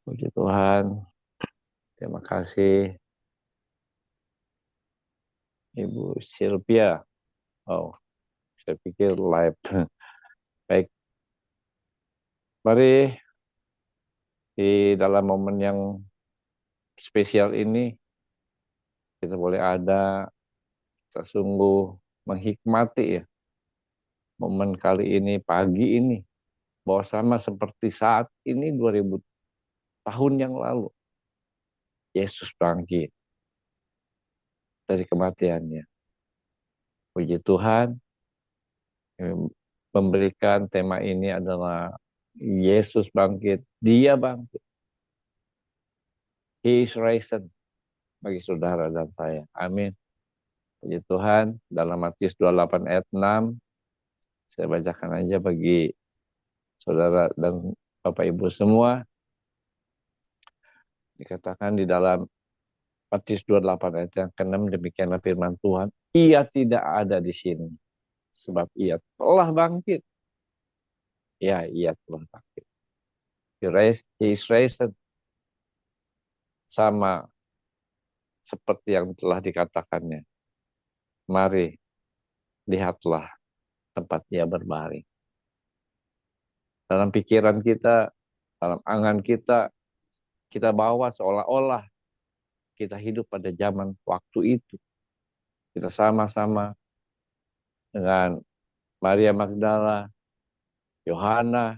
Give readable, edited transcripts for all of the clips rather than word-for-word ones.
Puji Tuhan. Terima kasih Ibu Sylvia. Oh, saya pikir live. Baik, mari di dalam momen yang spesial ini kita boleh ada, kita sungguh menghikmati ya momen kali ini, pagi ini, bahwa sama seperti saat ini 2000 tahun yang lalu Yesus bangkit dari kematiannya. Puji Tuhan, memberikan tema ini adalah Yesus bangkit, Dia bangkit. He is risen bagi saudara dan saya. Amin. Puji Tuhan, dalam Matius 28 ayat 6, saya bacakan aja bagi saudara dan Bapak Ibu semua. Dikatakan di dalam Matius 28 ayat yang ke-6, demikianlah firman Tuhan. Ia tidak ada di sini, sebab ia telah bangkit. Ya, ia telah bangkit. He is risen. Sama seperti yang telah dikatakannya. Mari, lihatlah tempat dia berbaring. Dalam pikiran kita, dalam angan kita, kita bawa seolah-olah kita hidup pada zaman waktu itu. Kita sama-sama dengan Maria Magdala, Yohana,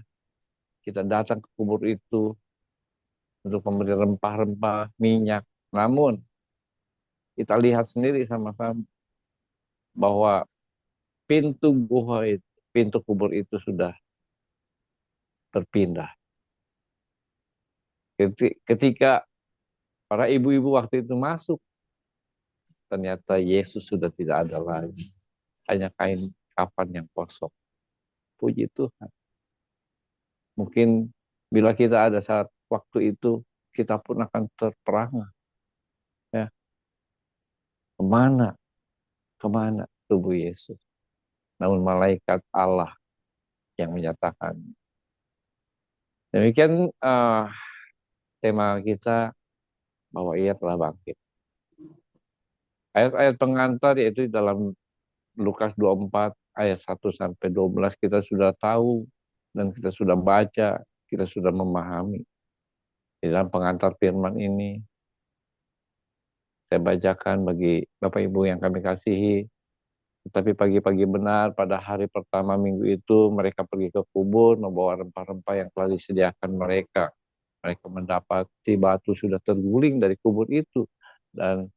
kita datang ke kubur itu untuk memberi rempah-rempah, minyak. Namun, kita lihat sendiri sama-sama bahwa pintu kubur itu sudah berpindah. Ketika para ibu-ibu waktu itu masuk, ternyata Yesus sudah tidak ada lagi. Hanya kain kafan yang kosong. Puji Tuhan. Mungkin bila kita ada saat waktu itu, kita pun akan terperangah. Ya. Kemana tubuh Yesus? Namun malaikat Allah yang menyatakan. Demikian tema kita bahwa ia telah bangkit. Ayat-ayat pengantar yaitu dalam Lukas 24 ayat 1 sampai 12 kita sudah tahu dan kita sudah baca, kita sudah memahami. Di dalam pengantar firman ini saya bacakan bagi Bapak Ibu yang kami kasihi. Tetapi pagi-pagi benar pada hari pertama minggu itu mereka pergi ke kubur membawa rempah-rempah yang telah disediakan mereka. Mereka mendapati batu sudah terguling dari kubur itu. Dan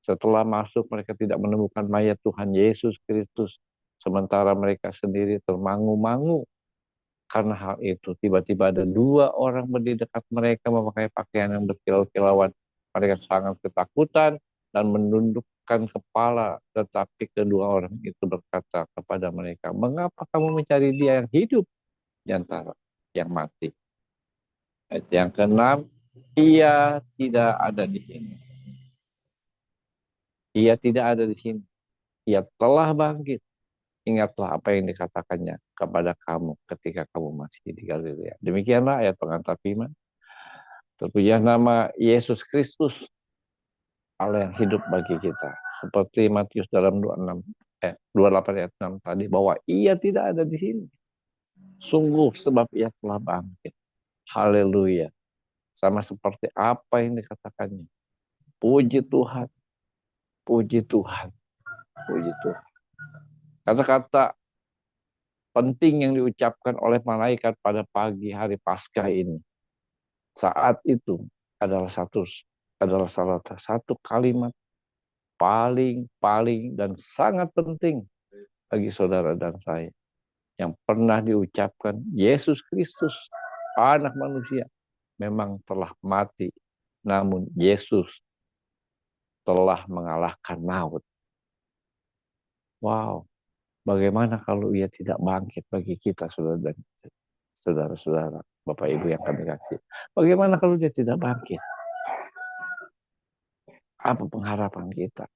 setelah masuk mereka tidak menemukan mayat Tuhan Yesus Kristus. Sementara mereka sendiri termangu-mangu. Karena hal itu tiba-tiba ada dua orang berdiri dekat mereka memakai pakaian yang berkilau-kilauan. Mereka sangat ketakutan dan menundukkan kepala. Tetapi kedua orang itu berkata kepada mereka, mengapa kamu mencari dia yang hidup di antara yang mati? Ayat yang ke-6, ia tidak ada di sini. Ia tidak ada di sini. Ia telah bangkit. Ingatlah apa yang dikatakannya kepada kamu ketika kamu masih di Galilea. Demikianlah ayat pengantar firman. Terpujilah nama Yesus Kristus, Allah yang hidup bagi kita. Seperti Matius dalam 28 ayat 6 tadi, bahwa ia tidak ada di sini. Sungguh sebab ia telah bangkit. Haleluya. Sama seperti apa yang dikatakannya. Puji Tuhan. Puji Tuhan. Puji Tuhan. Kata-kata penting yang diucapkan oleh malaikat pada pagi hari Paskah ini. Saat itu adalah salah satu kalimat paling dan sangat penting bagi saudara dan saya. Yang pernah diucapkan Yesus Kristus, anak manusia, memang telah mati. Namun Yesus telah mengalahkan maut. Wow, bagaimana kalau ia tidak bangkit bagi kita, saudara-saudara, Bapak Ibu yang kami kasih. Bagaimana kalau dia tidak bangkit? Apa pengharapan kita?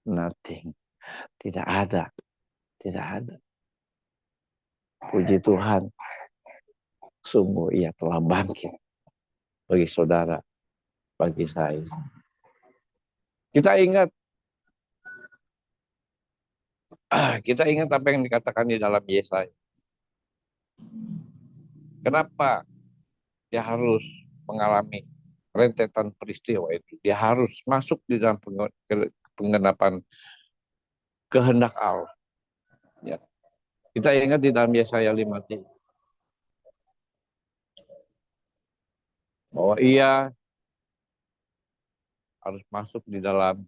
Nothing. Tidak ada. Tidak ada. Puji Tuhan. Sungguh ia telah bangkit. bagi saudara, bagi saya. Kita ingat, apa yang dikatakan di dalam Yesaya. Kenapa dia harus mengalami rentetan peristiwa itu? Dia harus masuk di dalam penggenapan kehendak Allah. Ya. Kita ingat di dalam Yesaya 53 bahwa ia harus masuk di dalam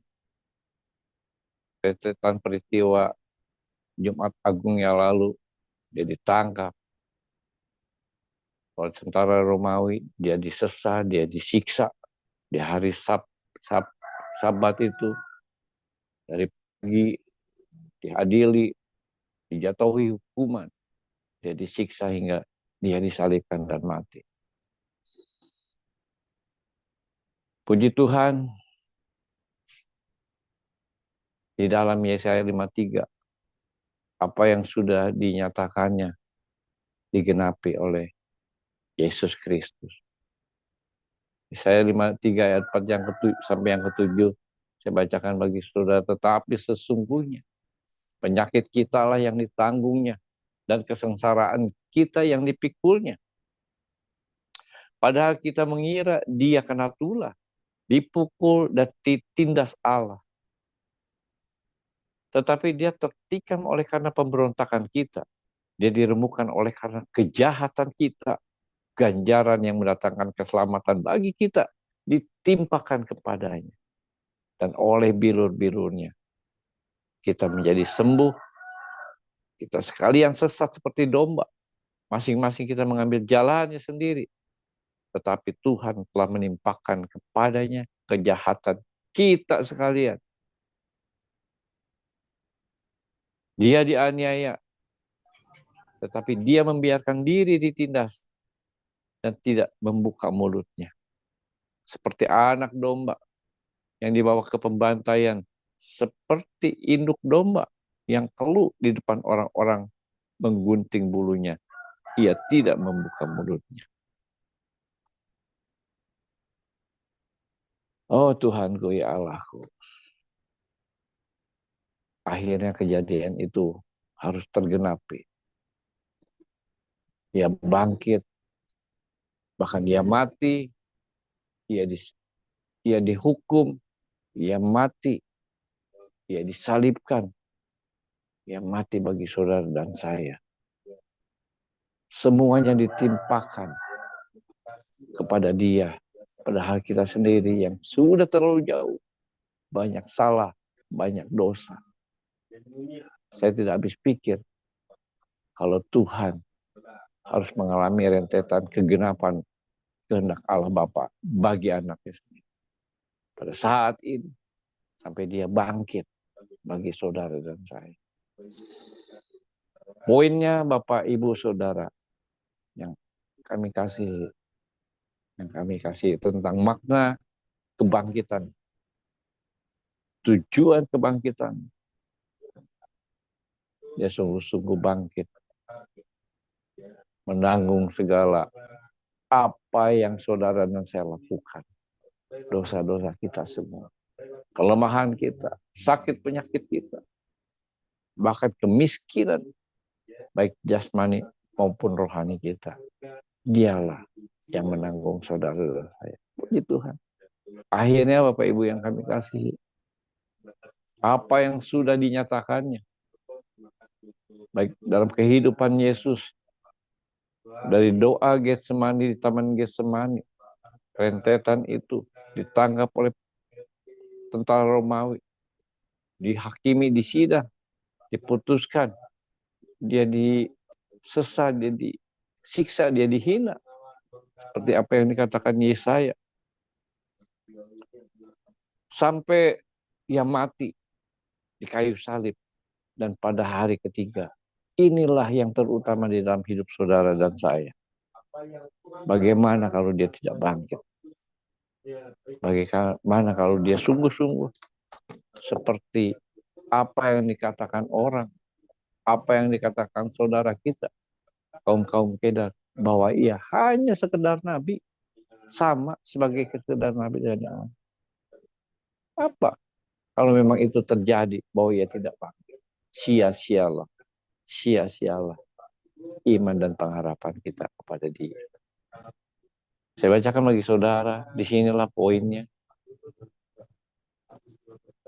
rentetan peristiwa Jumat Agung yang lalu. Dia ditangkap oleh tentara Romawi, dia disesah, dia disiksa di hari Sabat itu, dari pagi diadili, dijatuhi hukuman, dia disiksa hingga dia disalibkan dan mati. Puji Tuhan, di dalam Yesaya 53, apa yang sudah dinyatakannya digenapi oleh Yesus Kristus. Yesaya 53 ayat 4 sampai yang ke-7, saya bacakan bagi saudara. Tetapi sesungguhnya penyakit kita lah yang ditanggungnya, dan kesengsaraan kita yang dipikulnya. Padahal kita mengira dia kena tulah, dipukul dan ditindas Allah. Tetapi dia tertikam oleh karena pemberontakan kita. Dia diremukkan oleh karena kejahatan kita. Ganjaran yang mendatangkan keselamatan bagi kita ditimpakan kepadanya. Dan oleh bilur-bilurnya kita menjadi sembuh. Kita sekalian sesat seperti domba. Masing-masing kita mengambil jalannya sendiri. Tetapi Tuhan telah menimpakan kepadanya kejahatan kita sekalian. Dia dianiaya, tetapi dia membiarkan diri ditindas dan tidak membuka mulutnya. Seperti anak domba yang dibawa ke pembantaian, seperti induk domba yang keluh di depan orang-orang menggunting bulunya. Ia tidak membuka mulutnya. Oh Tuhanku, ya Allahku. Akhirnya kejadian itu harus tergenapi. Dia bangkit, bahkan dia mati, dia dihukum, dia mati, dia disalibkan, dia mati bagi saudara dan saya. Semuanya ditimpakan kepada dia, padahal kita sendiri yang sudah terlalu jauh, banyak salah, banyak dosa. Saya tidak habis pikir kalau Tuhan harus mengalami rentetan kegenapan kehendak Allah Bapa bagi anaknya sendiri. Pada saat ini, sampai dia bangkit bagi saudara dan saya. Poinnya Bapak, Ibu, Saudara, yang kami kasih tentang makna kebangkitan, tujuan kebangkitan. Dia sungguh-sungguh bangkit, menanggung segala apa yang saudara dan saya lakukan. Dosa-dosa kita semua, kelemahan kita, sakit penyakit kita, bahkan kemiskinan, baik jasmani maupun rohani kita. Dialah yang menanggung saudara dan saya. Puji Tuhan. Akhirnya Bapak Ibu yang kami kasihi, apa yang sudah dinyatakannya, baik dalam kehidupan Yesus, dari doa Getsemani di Taman Getsemani, rentetan itu ditangkap oleh tentara Romawi, dihakimi di sidang, diputuskan, dia disesat, dia disiksa, dia dihina, seperti apa yang dikatakan Yesaya, sampai ia mati di kayu salib. Dan pada hari ketiga, inilah yang terutama di dalam hidup saudara dan saya. Bagaimana kalau dia tidak bangkit? Bagaimana kalau dia sungguh-sungguh seperti apa yang dikatakan orang, apa yang dikatakan saudara kita, kaum-kaum Kedar, bahwa ia hanya sekedar nabi, sama sebagai kesedaran Nabi dan Allah. Apa? Kalau memang itu terjadi bahwa ia tidak bangkit, sia-sialah, sia-sialah iman dan pengharapan kita kepada Dia. Saya bacakan bagi saudara, disinilah poinnya.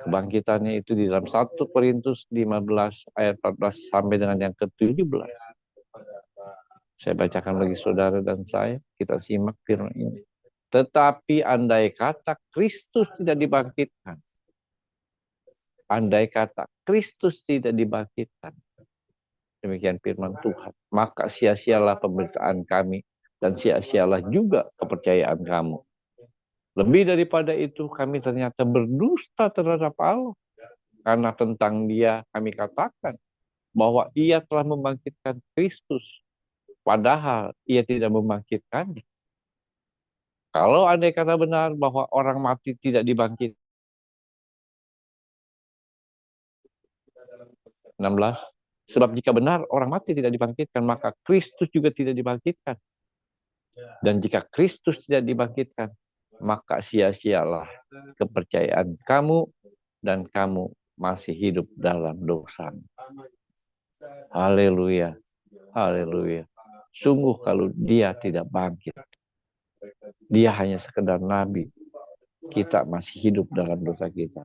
Kebangkitannya itu di dalam 1 Korintus 15 ayat 14 sampai dengan yang ke-17. Saya bacakan bagi saudara dan saya, kita simak firman ini. Tetapi andai kata Kristus tidak dibangkitkan, andai kata Kristus tidak dibangkitkan, demikian firman Tuhan, maka sia-sialah pemberitaan kami dan sia-sialah juga kepercayaan kamu. Lebih daripada itu, kami ternyata berdusta terhadap Allah. Karena tentang Dia kami katakan bahwa Ia telah membangkitkan Kristus, padahal Ia tidak membangkitkannya. Kalau andai kata benar bahwa orang mati tidak dibangkit. 16. Sebab jika benar orang mati tidak dibangkitkan, maka Kristus juga tidak dibangkitkan. Dan jika Kristus tidak dibangkitkan, maka sia-sialah kepercayaan kamu dan kamu masih hidup dalam dosa. Haleluya. Haleluya. Sungguh kalau Dia tidak bangkit, Dia hanya sekedar nabi, kita masih hidup dalam dosa kita.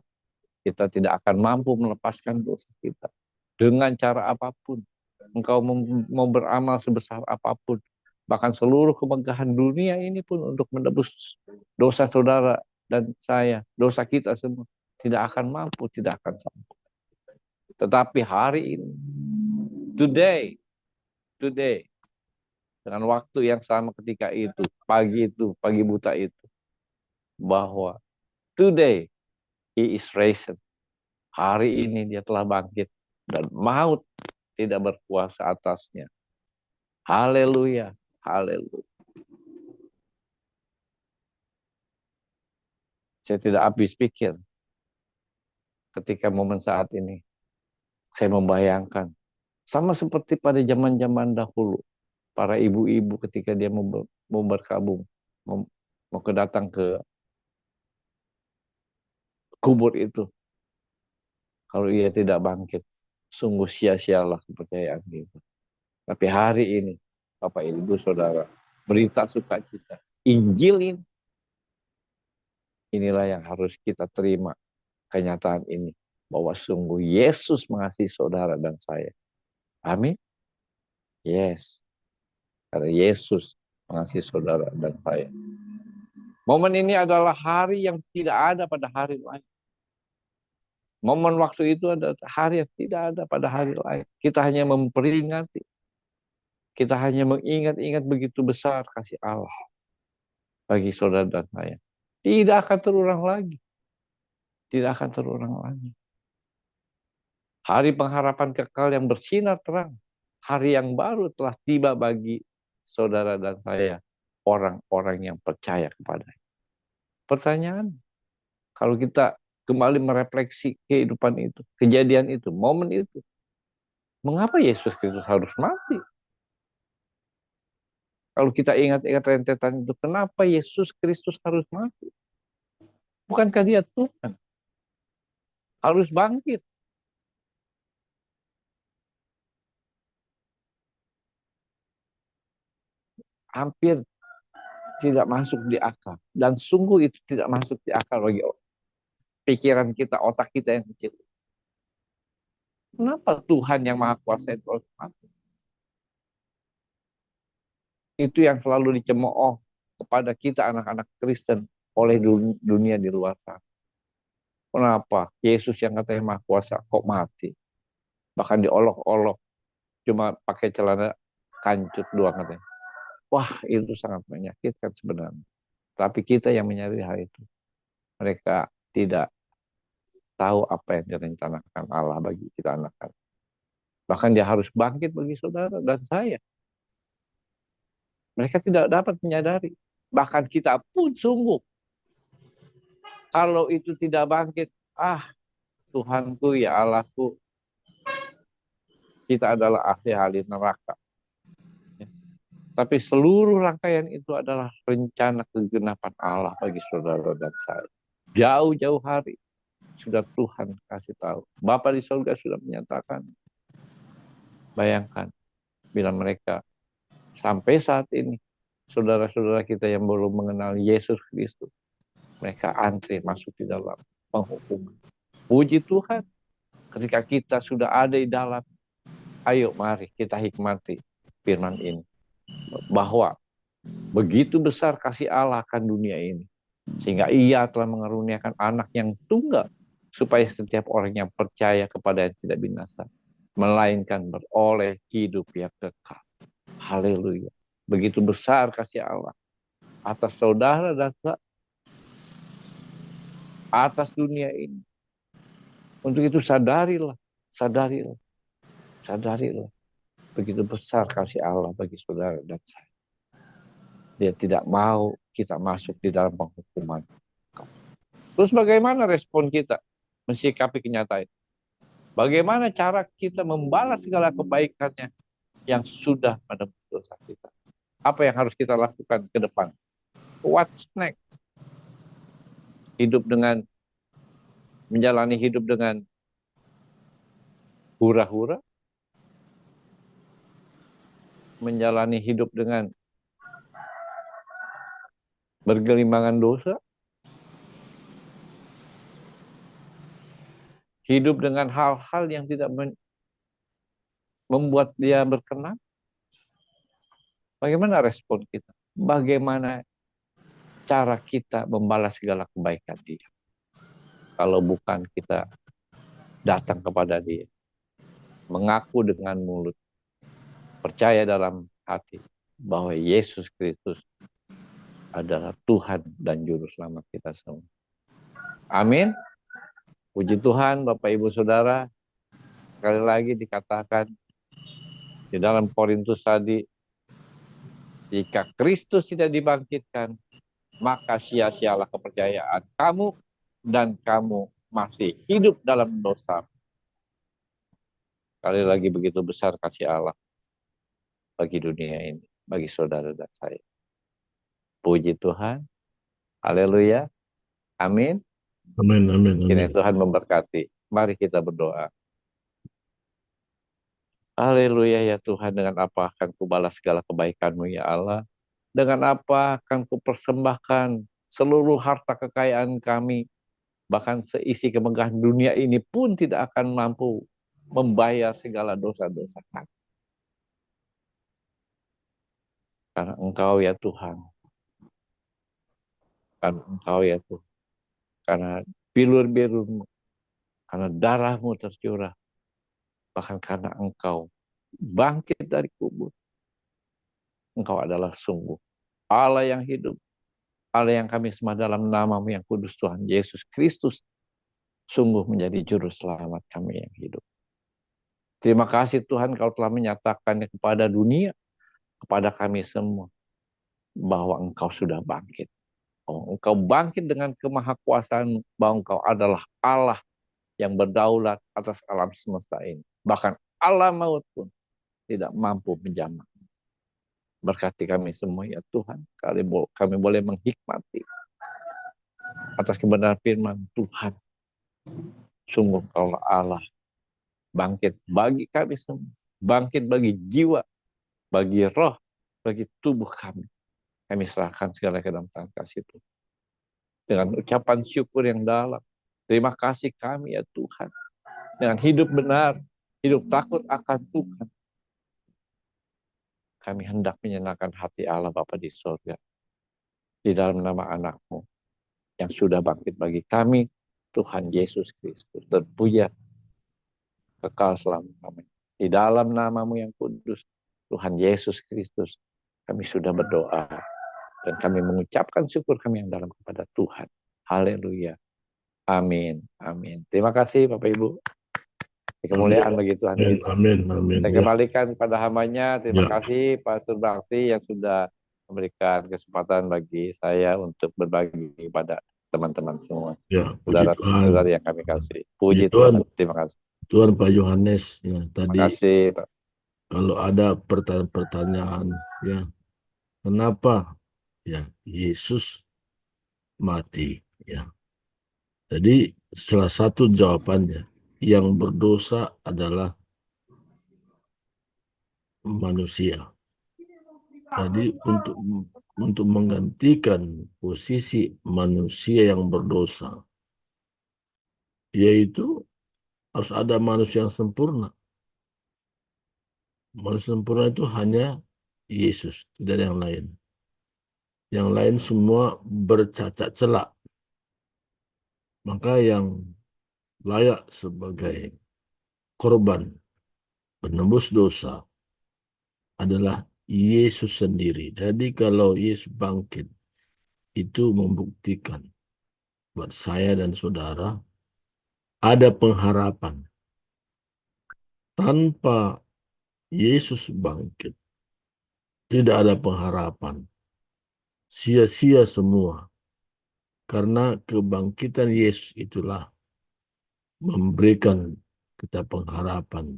Kita tidak akan mampu melepaskan dosa kita. Dengan cara apapun. Engkau mau beramal sebesar apapun. Bahkan seluruh kemegahan dunia ini pun untuk menebus dosa saudara dan saya. Dosa kita semua. Tidak akan mampu, tidak akan sanggup. Tetapi hari ini, today, dengan waktu yang sama ketika itu, pagi buta itu, bahwa today He is risen. Hari ini Dia telah bangkit dan maut tidak berkuasa atasnya. Haleluya, haleluya. Saya tidak habis pikir ketika momen saat ini. Saya membayangkan sama seperti pada zaman-zaman dahulu, para ibu-ibu ketika dia mau berkabung, mau datang ke kubur itu. Kalau ia tidak bangkit, sungguh sia-sialah kepercayaan kita. Tapi hari ini, Bapak Ibu Saudara, berita sukacita, Injil ini, inilah yang harus kita terima, kenyataan ini, bahwa sungguh Yesus mengasihi saudara dan saya. Amin. Yes. Karena Yesus mengasihi saudara dan saya. Momen ini adalah hari yang tidak ada pada hari lain. Momen waktu itu adalah hari yang tidak ada pada hari lain. Kita hanya memperingati. Kita hanya mengingat-ingat begitu besar kasih Allah bagi saudara dan saya. Tidak akan terulang lagi. Tidak akan terulang lagi. Hari pengharapan kekal yang bersinar terang. Hari yang baru telah tiba bagi saudara dan saya. Orang-orang yang percaya kepadanya. Pertanyaan, kalau kita kembali merefleksi kehidupan itu, kejadian itu, momen itu, mengapa Yesus Kristus harus mati? Kalau kita ingat-ingat rentetan itu, kenapa Yesus Kristus harus mati? Bukankah Dia Tuhan? Harus bangkit. Hampir tidak masuk di akal. Dan sungguh itu tidak masuk di akal bagi pikiran kita, otak kita yang kecil. Kenapa Tuhan yang Maha Kuasa itu harus mati? Itu yang selalu dicemooh kepada kita anak-anak Kristen oleh dunia di luar sana. Kenapa Yesus yang katanya Maha Kuasa kok mati? Bahkan diolok-olok, cuma pakai celana kancut doang katanya. Wah, itu sangat menyakitkan sebenarnya. Tapi kita yang menyadari hal itu, mereka tidak tahu apa yang direncanakan Allah bagi kita anak-anak. Bahkan Dia harus bangkit bagi saudara dan saya. Mereka tidak dapat menyadari. Bahkan kita pun sungguh, kalau itu tidak bangkit, Tuhanku ya Allahku, kita adalah ahli-ahli neraka. Tapi seluruh rangkaian itu adalah rencana kegenapan Allah bagi saudara dan saya. Jauh-jauh hari sudah Tuhan kasih tahu. Bapa di surga sudah menyatakan. Bayangkan bila mereka sampai saat ini, saudara-saudara kita yang belum mengenal Yesus Kristus, mereka antri masuk di dalam penghukuman. Puji Tuhan, ketika kita sudah ada di dalam, ayo mari kita hikmati firman ini. Bahwa begitu besar kasih Allah akan dunia ini, sehingga ia telah mengaruniakan anak yang tunggal, supaya setiap orang yang percaya kepada yang tidak binasa, melainkan beroleh hidup yang kekal. Haleluya. Begitu besar kasih Allah atas saudara dan atas dunia ini. Untuk itu sadarilah, sadarilah, sadarilah. Begitu besar kasih Allah bagi saudara dan saya. Dia tidak mau kita masuk di dalam penghukuman. Terus bagaimana respon kita mensikapi kenyataan? Bagaimana cara kita membalas segala kebaikannya yang sudah menebus dosa kita? Apa yang harus kita lakukan ke depan? What's next? Menjalani hidup dengan hura-hura? Menjalani hidup dengan bergelimbangan dosa? Hidup dengan hal-hal yang tidak membuat dia berkenan? Bagaimana respon kita? Bagaimana cara kita membalas segala kebaikan dia? Kalau bukan kita datang kepada dia, mengaku dengan mulut, percaya dalam hati bahwa Yesus Kristus adalah Tuhan dan Juru Selamat kita semua. Amin. Puji Tuhan, Bapak Ibu Saudara. Sekali lagi dikatakan di dalam Korintus tadi, jika Kristus tidak dibangkitkan, maka sia-sialah kepercayaan kamu dan kamu masih hidup dalam dosa. Sekali lagi begitu besar kasih Allah bagi dunia ini, bagi saudara dan saya. Puji Tuhan. Haleluya. Amin. Amin, amin, Kini amin. Tuhan memberkati. Mari kita berdoa. Haleluya ya Tuhan, dengan apa akan kubalas segala kebaikan-Mu ya Allah? Dengan apa akan kupersembahkan seluruh harta kekayaan kami, bahkan seisi kemegahan dunia ini pun tidak akan mampu membayar segala dosa-dosa kami. Karena Engkau ya Tuhan, karena Engkau ya Tuhan, karena bilur-bilur-Mu, karena darah-Mu tercurah, bahkan karena Engkau bangkit dari kubur. Engkau adalah sungguh Allah yang hidup, Allah yang kami sembah dalam nama-Mu yang kudus, Tuhan Yesus Kristus, sungguh menjadi juru selamat kami yang hidup. Terima kasih Tuhan, Kau telah menyatakannya kepada dunia, kepada kami semua, bahwa Engkau sudah bangkit. Oh, Engkau bangkit dengan kemahakuasaan, bahwa Engkau adalah Allah yang berdaulat atas alam semesta ini. Bahkan Allah maut pun tidak mampu menjamah. Berkati kami semua ya Tuhan, kami boleh menghikmati atas kebenaran firman Tuhan. Sungguh Engkau Allah bangkit bagi kami semua, bangkit bagi jiwa, bagi roh, bagi tubuh kami. Kami serahkan segala ke dalam tangan kasih Tuhan. Dengan ucapan syukur yang dalam, terima kasih kami ya Tuhan. Dengan hidup benar, hidup takut akan Tuhan, kami hendak menyenangkan hati Allah Bapa di surga. Di dalam nama anak-Mu yang sudah bangkit bagi kami, Tuhan Yesus Kristus. Terpuja kekal selama-lamanya. Di dalam nama-Mu yang kudus, Tuhan Yesus Kristus, kami sudah berdoa. Dan kami mengucapkan syukur kami yang dalam kepada Tuhan. Haleluya. Amin. Amin. Terima kasih Bapak Ibu. Kemuliaan bagi Tuhan Amin, kita. amin, amin. Saya kembalikan kepada hambanya. Terima Ya. kasih Pak Surbakti yang sudah memberikan kesempatan bagi saya untuk berbagi kepada teman-teman semua. Ya, puji Tuhan. Saudara yang kami kasih. Puji Tuhan. Tuhan. Terima kasih. Tuhan Pak Yohanes, ya, tadi Terima kasih Pak. kalau ada pertanyaan-pertanyaan, ya, kenapa ya Yesus mati ya. Jadi salah satu jawabannya, yang berdosa adalah manusia. Jadi untuk menggantikan posisi manusia yang berdosa, yaitu harus ada manusia yang sempurna. Manusia sempurna itu hanya Yesus, tidak ada yang lain. Yang lain semua bercacat celak. Maka yang layak sebagai korban penembus dosa adalah Yesus sendiri. Jadi kalau Yesus bangkit, itu membuktikan buat saya dan saudara ada pengharapan. Tanpa Yesus bangkit, tidak ada pengharapan. Sia-sia semua. Karena kebangkitan Yesus itulah memberikan kita pengharapan.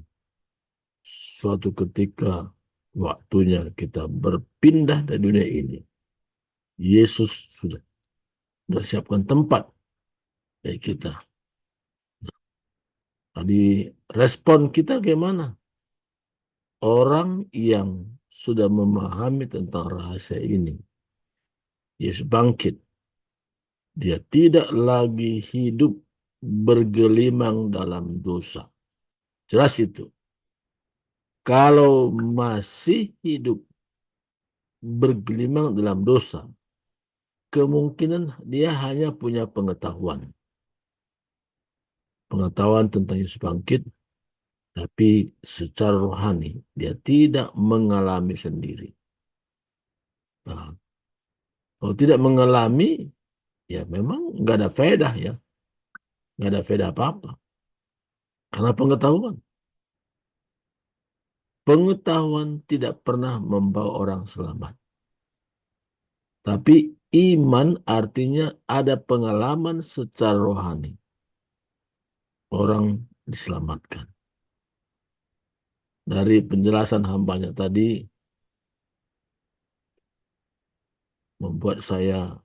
Suatu ketika waktunya kita berpindah dari dunia ini, Yesus sudah siapkan tempat bagi kita. Tadi respon kita gimana? Orang yang sudah memahami tentang rahasia ini, Yesus bangkit, dia tidak lagi hidup bergelimang dalam dosa. Jelas itu. Kalau masih hidup bergelimang dalam dosa, kemungkinan dia hanya punya pengetahuan. Pengetahuan tentang Yesus bangkit, tapi secara rohani dia tidak mengalami sendiri. Nah, kalau tidak mengalami, ya memang nggak ada faedah ya. Nggak ada faedah apa-apa. Karena pengetahuan. Pengetahuan tidak pernah membawa orang selamat. Tapi iman artinya ada pengalaman secara rohani. Orang diselamatkan. Dari penjelasan hambanya tadi, membuat saya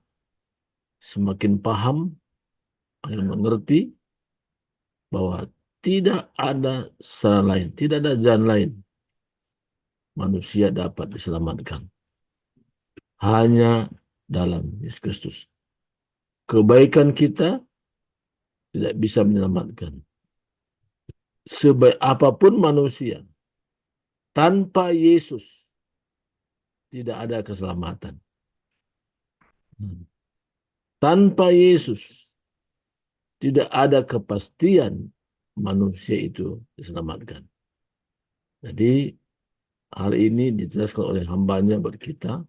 semakin paham, semakin mengerti bahwa tidak ada cara lain, tidak ada jalan lain manusia dapat diselamatkan. Hanya dalam Yesus Kristus. Kebaikan kita tidak bisa menyelamatkan. Sebaik apapun manusia, tanpa Yesus tidak ada keselamatan. Tanpa Yesus tidak ada kepastian manusia itu diselamatkan. Jadi hari ini dijelaskan oleh hambanya buat kita,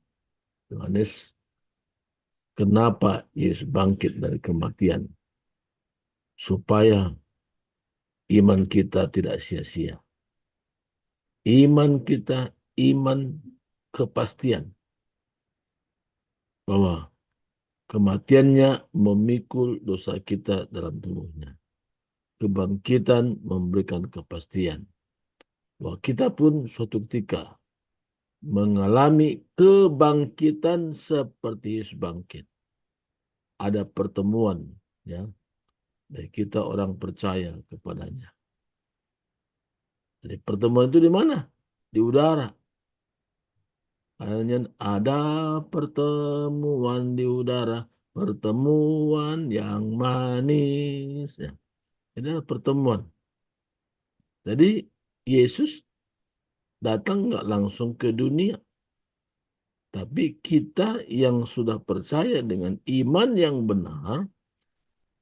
Yohanes, kenapa Yesus bangkit dari kematian. Supaya iman kita tidak sia-sia. Iman kita, iman kepastian. Bahwa kematiannya memikul dosa kita dalam tubuhnya. Kebangkitan memberikan kepastian. Bahwa kita pun suatu ketika mengalami kebangkitan seperti Yesus bangkit. Ada pertemuan ya dari kita orang percaya kepadanya. Jadi pertemuan itu di mana? Di udara. Hanya ada pertemuan di udara, pertemuan yang manis. Ya. Ini adalah pertemuan. Jadi Yesus datang nggak langsung ke dunia. Tapi kita yang sudah percaya dengan iman yang benar,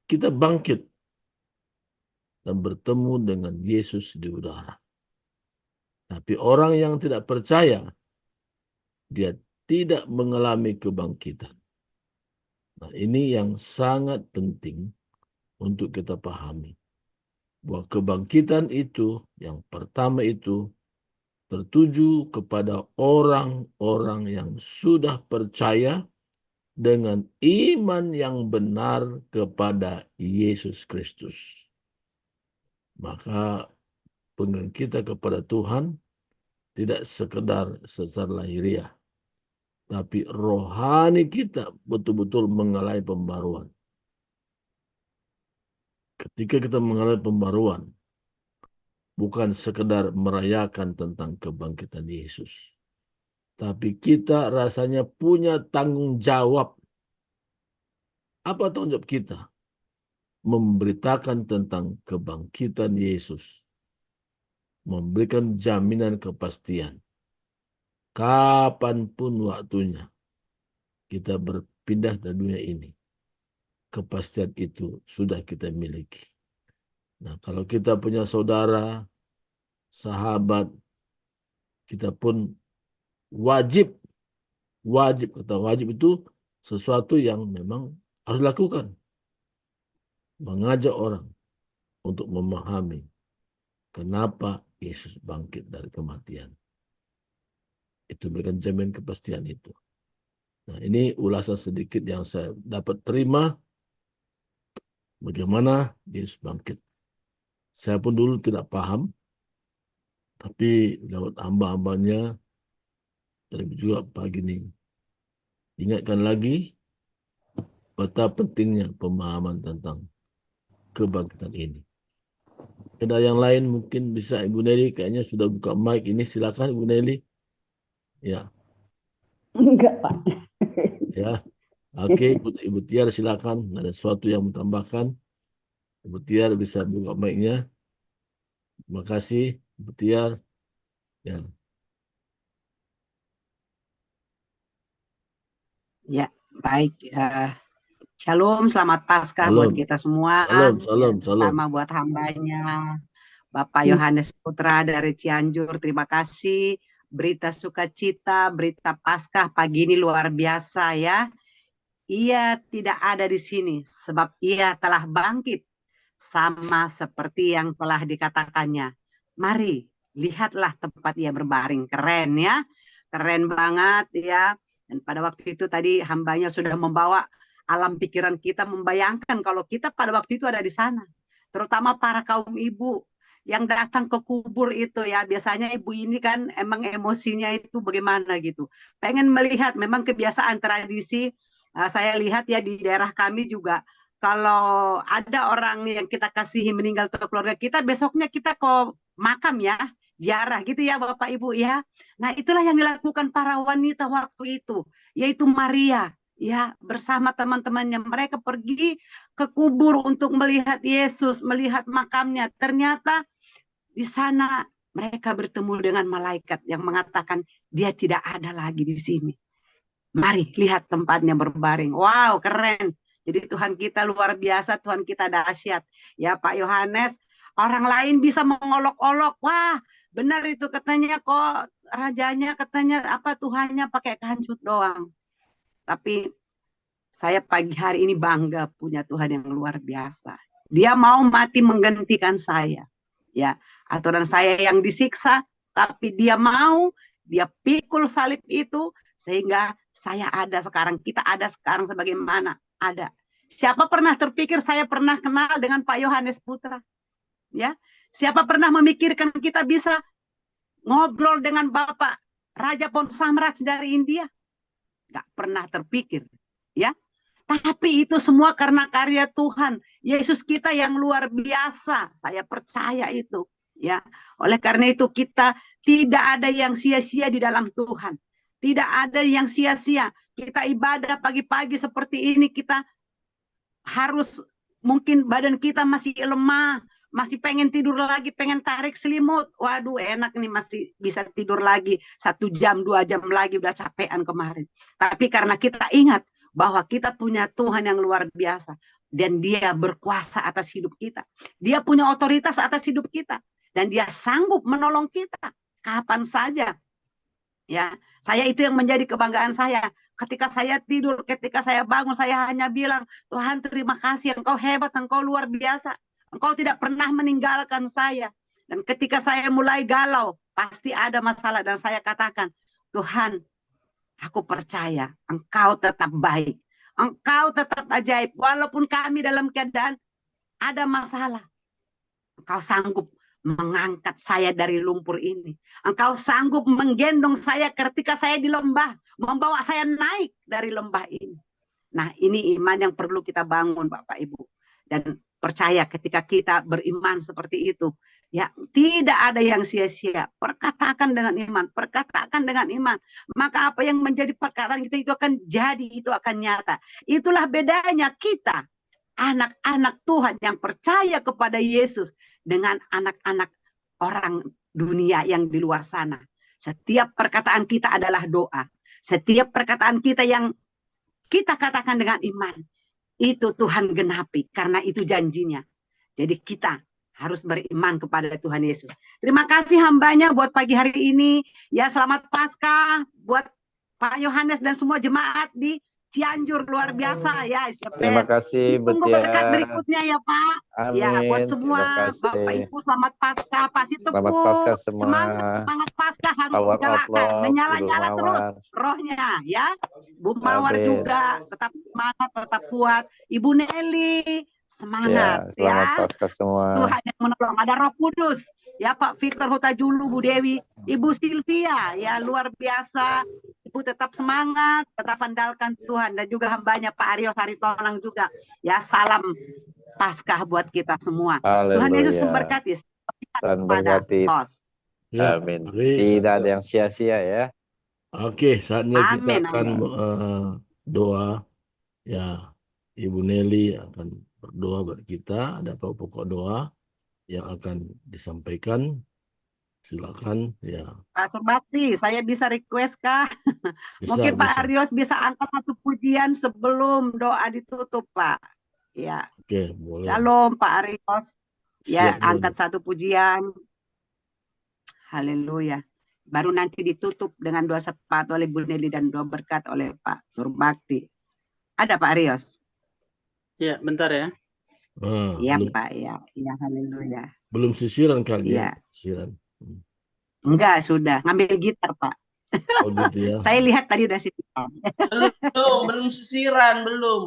kita bangkit dan bertemu dengan Yesus di udara. Tapi orang yang tidak percaya, dia tidak mengalami kebangkitan. Nah, ini yang sangat penting untuk kita pahami. Bahwa kebangkitan itu, yang pertama itu, tertuju kepada orang-orang yang sudah percaya dengan iman yang benar kepada Yesus Kristus. Maka pengingatan kita kepada Tuhan tidak sekedar secara lahiriah, tapi rohani kita betul-betul mengalami pembaruan. Ketika kita mengalami pembaruan, bukan sekedar merayakan tentang kebangkitan Yesus, tapi kita rasanya punya tanggung jawab. Apa tanggung jawab kita? Memberitakan tentang kebangkitan Yesus, memberikan jaminan kepastian. Kapanpun waktunya kita berpindah dari dunia ini, kepastian itu sudah kita miliki. Nah, kalau kita punya saudara, sahabat, kita pun wajib, kata wajib itu sesuatu yang memang harus dilakukan. Mengajak orang untuk memahami kenapa Yesus bangkit dari kematian. Itu berikan jaminan kepastian itu. Nah, ini ulasan sedikit yang saya dapat terima bagaimana Yesus bangkit. Saya pun dulu tidak paham, tapi lewat hamba-hambanya, terlebih juga pagi ini, ingatkan lagi betapa pentingnya pemahaman tentang kebangkitan ini. Ada yang lain mungkin bisa Ibu Nelly, kayaknya sudah buka mic ini, silakan Ibu Nelly. Ya, Enggak, Pak. ya. Oke, Ibu Tiar silakan. Ada sesuatu yang menambahkan? Ibu Tiar bisa buka mic-nya. Terima kasih, Ibu Tiar. Ya, Ya, baik. Shalom, selamat Paskah buat salam, kita semua. salam, Ya, salam, salam. terutama buat hambanya, Bapak Yohanes Putra dari Cianjur. Terima kasih. Berita sukacita, berita Paskah pagi ini luar biasa ya. Ia tidak ada di sini sebab ia telah bangkit sama seperti yang telah dikatakannya. Mari, lihatlah tempat ia berbaring. Keren ya. Keren banget ya. Dan pada waktu itu tadi hambanya sudah membawa alam pikiran kita membayangkan kalau kita pada waktu itu ada di sana. Terutama para kaum ibu yang datang ke kubur itu ya. Biasanya ibu ini kan emang emosinya itu bagaimana gitu. Pengen melihat memang kebiasaan tradisi. Saya lihat ya di daerah kami juga kalau ada orang yang kita kasihi meninggal atau keluarga kita, besoknya kita ke makam ya, ziarah gitu ya Bapak Ibu ya. Nah itulah yang dilakukan para wanita waktu itu, yaitu Maria ya bersama teman-temannya. Mereka pergi ke kubur untuk melihat Yesus, melihat makamnya. Ternyata di sana mereka bertemu dengan malaikat yang mengatakan dia tidak ada lagi di sini. Mari lihat tempatnya berbaring. Wow, keren. Jadi Tuhan kita luar biasa, Tuhan kita dahsyat. Ya Pak Yohanes, orang lain bisa mengolok-olok. Wah, benar itu katanya kok rajanya katanya apa Tuhannya pakai kancut doang. Tapi saya pagi hari ini bangga punya Tuhan yang luar biasa. Dia mau mati menggantikan saya. Ya, aturan saya yang disiksa, tapi dia mau, dia pikul salib itu sehingga saya ada sekarang, kita ada sekarang sebagaimana ada. Siapa pernah terpikir saya pernah kenal dengan Pak Yohanes Putra? Ya, siapa pernah memikirkan kita bisa ngobrol dengan Bapak Raja Ponsamraj dari India? Gak pernah terpikir, ya. Tapi itu semua karena karya Tuhan. Yesus kita yang luar biasa. Saya percaya itu. Ya, oleh karena itu kita tidak ada yang sia-sia di dalam Tuhan. Tidak ada yang sia-sia. Kita ibadah pagi-pagi seperti ini kita harus mungkin badan kita masih lemah, masih pengen tidur lagi, pengen tarik selimut. Waduh, enak nih masih bisa tidur lagi 1 jam, 2 jam lagi udah capean kemarin. Tapi karena kita ingat bahwa kita punya Tuhan yang luar biasa dan dia berkuasa atas hidup kita. Dia punya otoritas atas hidup kita dan dia sanggup menolong kita kapan saja. Ya, saya itu yang menjadi kebanggaan saya. Ketika saya tidur, ketika saya bangun, saya hanya bilang, Tuhan terima kasih, Engkau hebat, Engkau luar biasa. Engkau tidak pernah meninggalkan saya. Dan ketika saya mulai galau, pasti ada masalah. Dan saya katakan, Tuhan, aku percaya Engkau tetap baik. Engkau tetap ajaib. Walaupun kami dalam keadaan ada masalah, Engkau sanggup mengangkat saya dari lumpur ini. Engkau sanggup menggendong saya ketika saya di lembah, membawa saya naik dari lembah ini. Nah, ini iman yang perlu kita bangun, Bapak Ibu. Dan percaya ketika kita beriman seperti itu, ya tidak ada yang sia-sia. Perkatakan dengan iman, perkatakan dengan iman. Maka apa yang menjadi perkataan kita itu akan jadi, itu akan nyata. Itulah bedanya kita, anak-anak Tuhan yang percaya kepada Yesus dengan anak-anak orang dunia yang di luar sana. Setiap perkataan kita adalah doa. Setiap perkataan kita yang kita katakan dengan iman, itu Tuhan genapi karena itu janjinya. Jadi kita harus beriman kepada Tuhan Yesus. Terima kasih hambanya buat pagi hari ini. Ya, selamat Paskah buat Pak Yohanes dan semua jemaat di Cianjur, luar biasa ya. Terima kasih, Tunggu berkat berikutnya ya Pak. Amin. Ya, buat semua Bapak Ibu selamat Paskah, Pak Situpu. Selamat Paskah semua. Semangat Paskah harus Power dinyalakan, Outlook, menyala-nyala Ibu terus Mawar. rohnya ya. Bu Mawar Amin. juga tetap semangat, tetap kuat. Ibu Nelly semangat Ya, selamat ya. Paskah semua. Tuhan yang menolong. Ada Roh Kudus ya, Pak Victor Hutajulu, Bu Dewi, Ibu Sylvia ya, luar biasa. Ibu tetap semangat, tetap andalkan Tuhan, dan juga hambanya Pak Aryo Saritonang juga ya. Salam Paskah buat kita semua. Haleluya. Tuhan Yesus memberkati. Dan Pada berkati. host. Ya, Amin. mari. Tidak ada yang sia-sia ya. Oke, saatnya kita Amin, akan doa. Ya, Ibu Nelly akan berdoa buat kita. Ada pokok doa yang akan disampaikan. Silakan ya. Pak Surbakti, saya bisa request kah? Bisa, Mungkin Pak bisa. Aryos bisa angkat satu pujian sebelum doa ditutup, Pak. Ya, Oke, boleh. Shalom Pak Aryos. Ya, Siap, angkat satu pujian. Haleluya. Baru nanti ditutup dengan doa syafaat oleh Bu Nelly dan doa berkat oleh Pak Surbakti. Ada Pak Aryos? Ya, bentar ya. Iya belum, Pak, ya. Ya, haleluya. belum sisiran kali ya. Iya. Sisiran. Enggak, sudah. Ngambil gitar, Pak. Oh gitu ya. Saya lihat tadi udah sisiran. Belum sisiran, belum.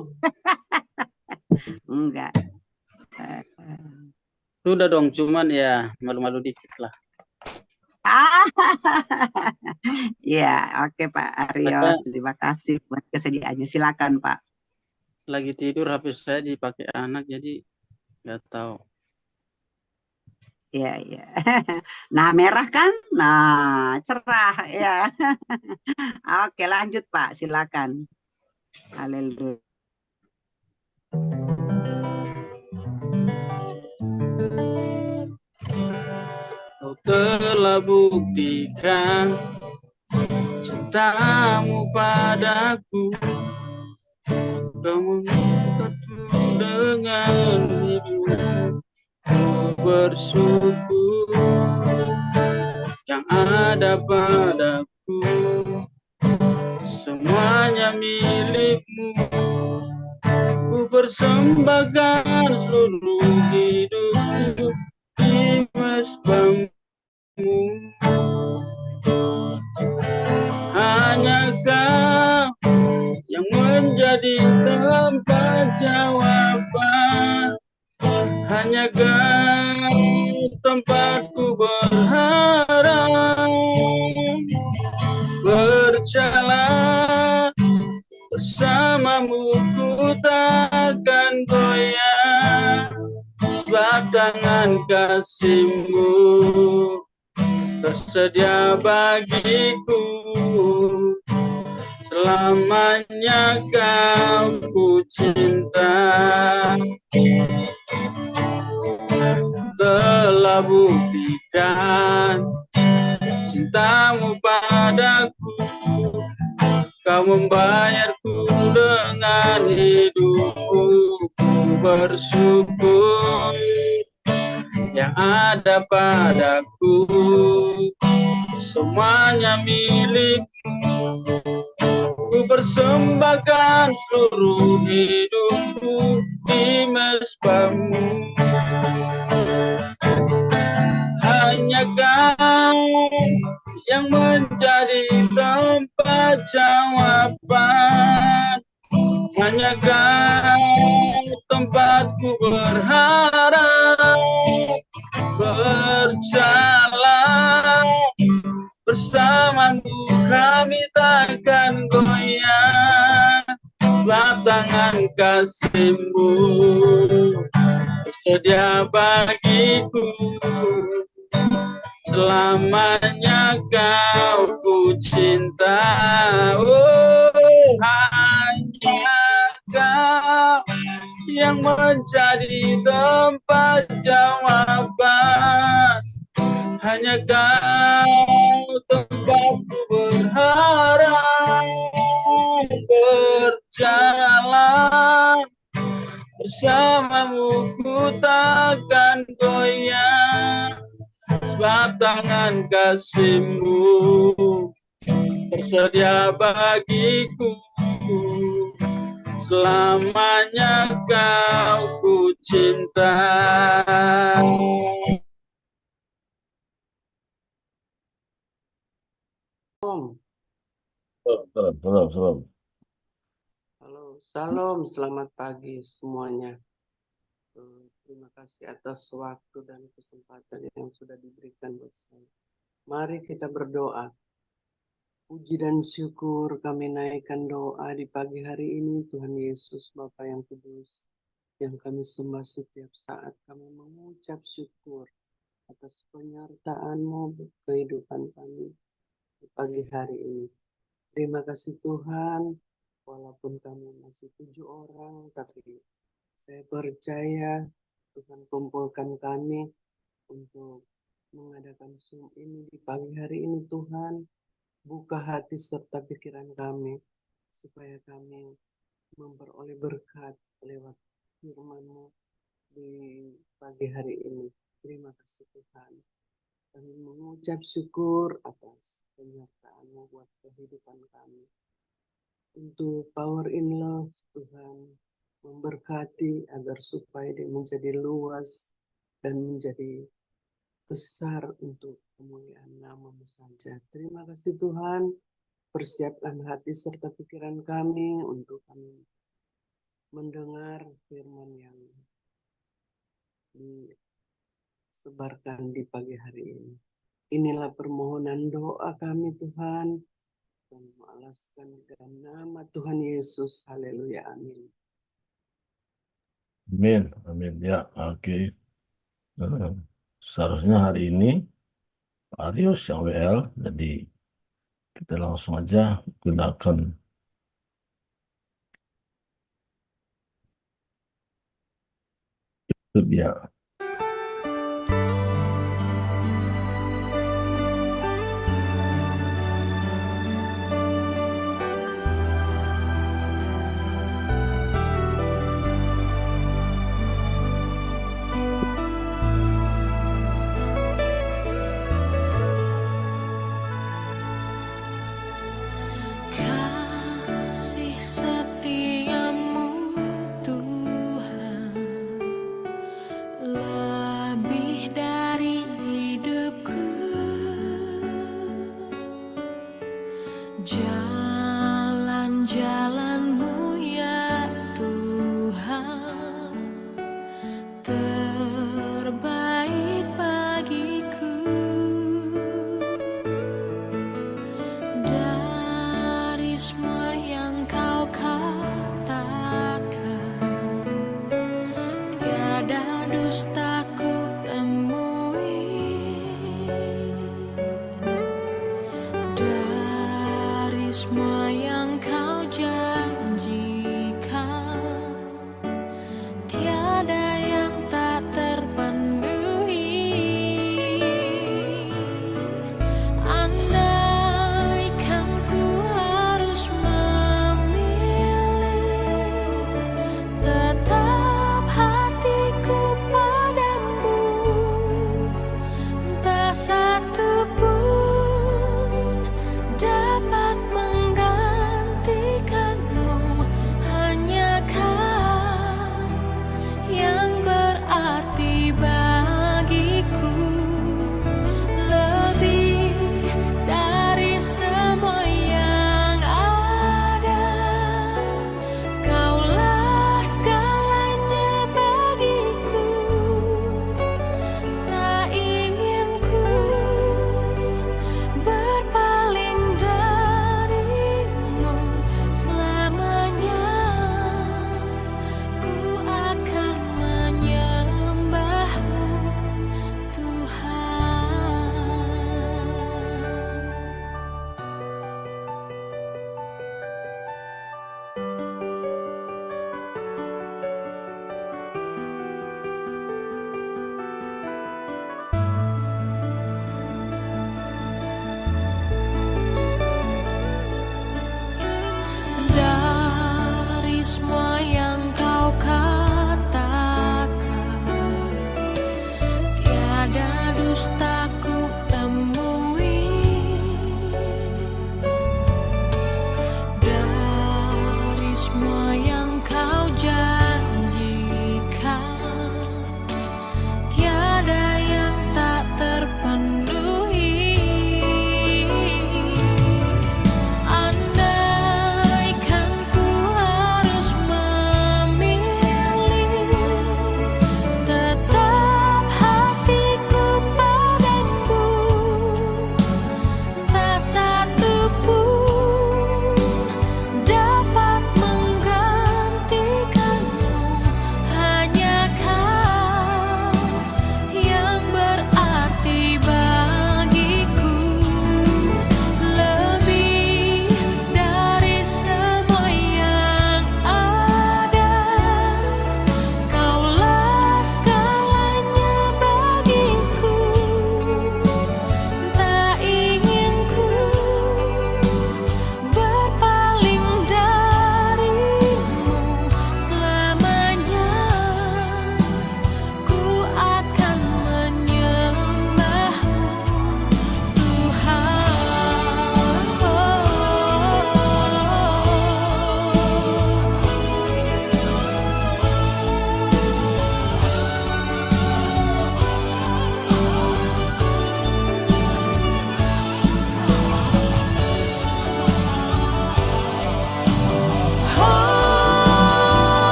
Enggak. Sudah dong, cuman ya malu-malu dikit lah. Ya, oke Pak Aryos. Terima kasih buat kesediaannya. Silakan Pak. Lagi tidur HP saya dipakai anak, jadi nggak tahu. Iya, iya. Nah, merah kan? Nah, cerah ya. Oke, lanjut Pak, silakan. Haleluya. Kau telah buktikan cintamu padaku. Kau mengikatku dengan hidup. Ku bersyukur yang ada padaku, semuanya milikmu. Ku persembahkan seluruh hidupku di mesbahmu. Hanya Kau yang menjadi tempat jawaban. Hanya Kau tempatku berharap. Berjalan bersamamu ku takkan goyah, sebab tangan kasih-Mu tersedia bagiku. Selamanya Kau ku cinta. Telah buktikan cintamu padaku. Kau membayarku dengan hidupku. Ku bersyukur yang ada padaku, semuanya milikmu. Ku persembahkan seluruh hidupku di mesbahmu. Hanya Kau yang menjadi tempat jawaban. Hanya Kau tempatku berharap. bersamamu kami takkan goyah, sebab tangan kasih-Mu tersedia bagiku. Selamanya Kau ku cinta, oh hanya Kau yang menjadi tempat jawaban. Hanya Kau tempatku berharap, berjalan bersamamu ku takkan goyah, sebab tangan kasih-Mu tersedia bagiku. Selamanya Kau ku cinta. Salam. Halo, salam, selamat pagi semuanya. Terima kasih atas waktu dan kesempatan yang sudah diberikan buat saya. Mari kita berdoa. Puji dan syukur kami naikkan doa di pagi hari ini, Tuhan Yesus Bapa yang kudus, yang kami sembah setiap saat. Kami mengucap syukur atas penyertaan-Mu kehidupan kami di pagi hari ini. Terima kasih Tuhan, walaupun kami masih 7 orang, tapi saya percaya Tuhan kumpulkan kami untuk mengadakan Zoom ini di pagi hari ini. Tuhan, buka hati serta pikiran kami, supaya kami memperoleh berkat lewat firman-Mu di pagi hari ini. Terima kasih Tuhan. Kami mengucap syukur atas penyertaan-Mu buat kehidupan kami. Untuk Power in Love, Tuhan memberkati agar supaya dia menjadi luas dan menjadi besar untuk kemuliaan nama-Mu saja. Terima kasih Tuhan, persiapkan hati serta pikiran kami untuk kami mendengar firman yang disebarkan di pagi hari ini. Inilah permohonan doa kami Tuhan, dan mengalaskan dalam nama Tuhan Yesus. Haleluya, amin. Amin. Amin. Ya, oke. Seharusnya hari ini Pak Arius yang WL, jadi kita langsung aja gunakan YouTube ya. Kasih setiamu Tuhan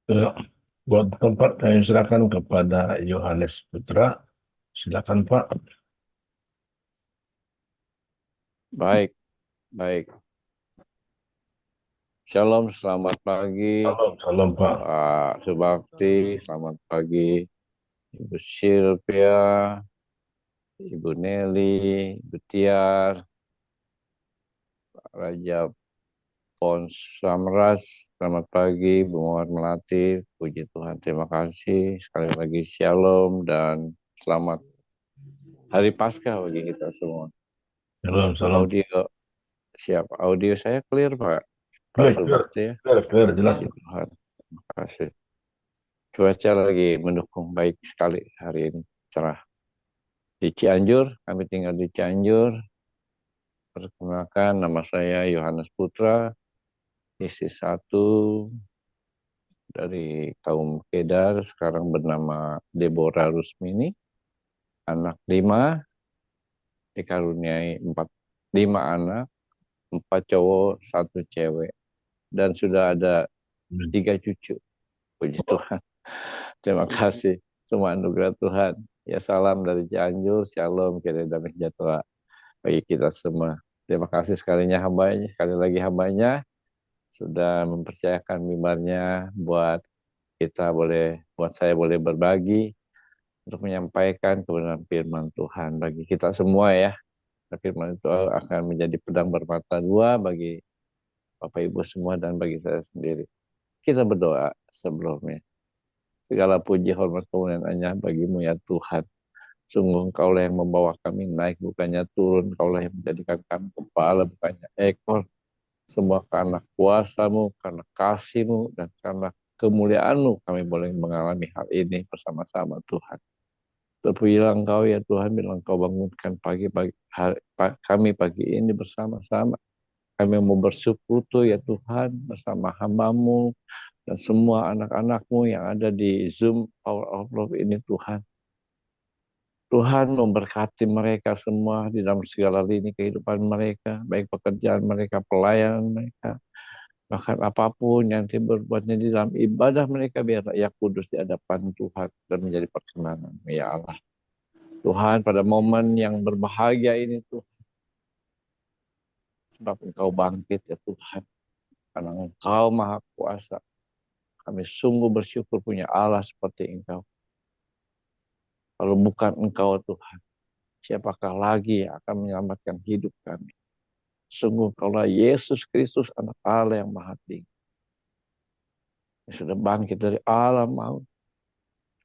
Eh, buat tempat kami silakan kepada Yohanes Putra. Silakan Pak. Baik, baik. Shalom, selamat pagi Salam, salam Pak. Pak Subakti, selamat pagi Ibu Sylvia, Ibu Nelly, Ibu Tiar, Pak Raja Pons Samras, selamat pagi Bu Muhammad Melati, puji Tuhan, terima kasih. Sekali lagi shalom dan selamat Hari Paskah bagi kita semua. Salam, salam. Audio siap, audio saya clear Pak Clear, Subakti ya. clear, jelas. Puji Tuhan, terima kasih. Cuaca lagi mendukung baik sekali hari ini, cerah. Di Cianjur, kami tinggal di Cianjur. Perkenalkan, nama saya Yohanes Putra, istri satu dari kaum Kedar, sekarang bernama Deborah Rusmini, anak 5, dikaruniai 5 anak, 4 cowok, 1 cewek, dan sudah ada 3 cucu. Puji Tuhan. Terima kasih. Semua anugerah Tuhan. Ya salam dari Cianjur, shalom, kiranya damai sejahtera bagi kita semua. Terima kasih sekali lagi hambanya sudah mempercayakan mimbarnya buat buat saya boleh berbagi untuk menyampaikan kebenaran firman Tuhan bagi kita semua ya. Firman itu akan menjadi pedang bermata dua bagi Bapak Ibu semua dan bagi saya sendiri. Kita berdoa sebelumnya. Segala puji, hormat, kemuliaan hanya bagimu ya Tuhan. Sungguh Engkaulah yang membawa kami naik, bukannya turun. Engkaulah yang menjadikan kami kepala, bukannya ekor. Semua karena kuasa-Mu, karena kasih-Mu, dan karena kemuliaan-Mu kami boleh mengalami hal ini bersama-sama Tuhan. Terpujilah Engkau ya Tuhan, bila Engkau bangunkan kami pagi ini bersama-sama. Kami mau bersekutu ya Tuhan bersama hamba-Mu dan semua anak-anak-Mu yang ada di Zoom Power of Love ini Tuhan. Tuhan memberkati mereka semua di dalam segala lini kehidupan mereka, baik pekerjaan mereka, pelayanan mereka, bahkan apapun yang berbuatnya di dalam ibadah mereka, biarlah ia kudus di hadapan Tuhan dan menjadi perkenanan ya Allah. Tuhan, pada momen yang berbahagia ini Tuhan, sebab Engkau bangkit ya Tuhan, karena Engkau Maha Kuasa. Kami sungguh bersyukur punya Allah seperti Engkau. Kalau bukan Engkau Tuhan, siapakah lagi yang akan menyelamatkan hidup kami? Sungguh Engkaulah Yesus Kristus, anak Allah yang maha tinggi, yang sudah bangkit dari alam maut,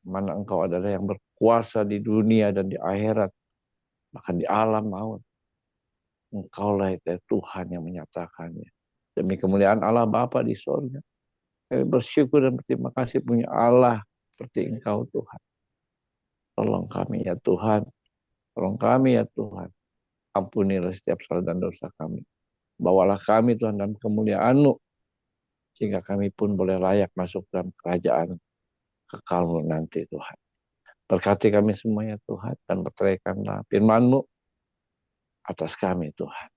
mana Engkau adalah yang berkuasa di dunia dan di akhirat, bahkan di alam maut. Engkaulah itu Tuhan yang menyatakannya. Demi kemuliaan Allah Bapa di surga, kami bersyukur dan berterima kasih punya Allah seperti Engkau Tuhan. Tolong kami ya Tuhan, tolong kami ya Tuhan. Ampunilah setiap salah dan dosa kami. Bawalah kami Tuhan dalam kemuliaan-Mu, sehingga kami pun boleh layak masuk dalam kerajaan kekal-Mu nanti Tuhan. Berkati kami semuanya Tuhan, dan berterikanlah firman-Mu atas kami Tuhan.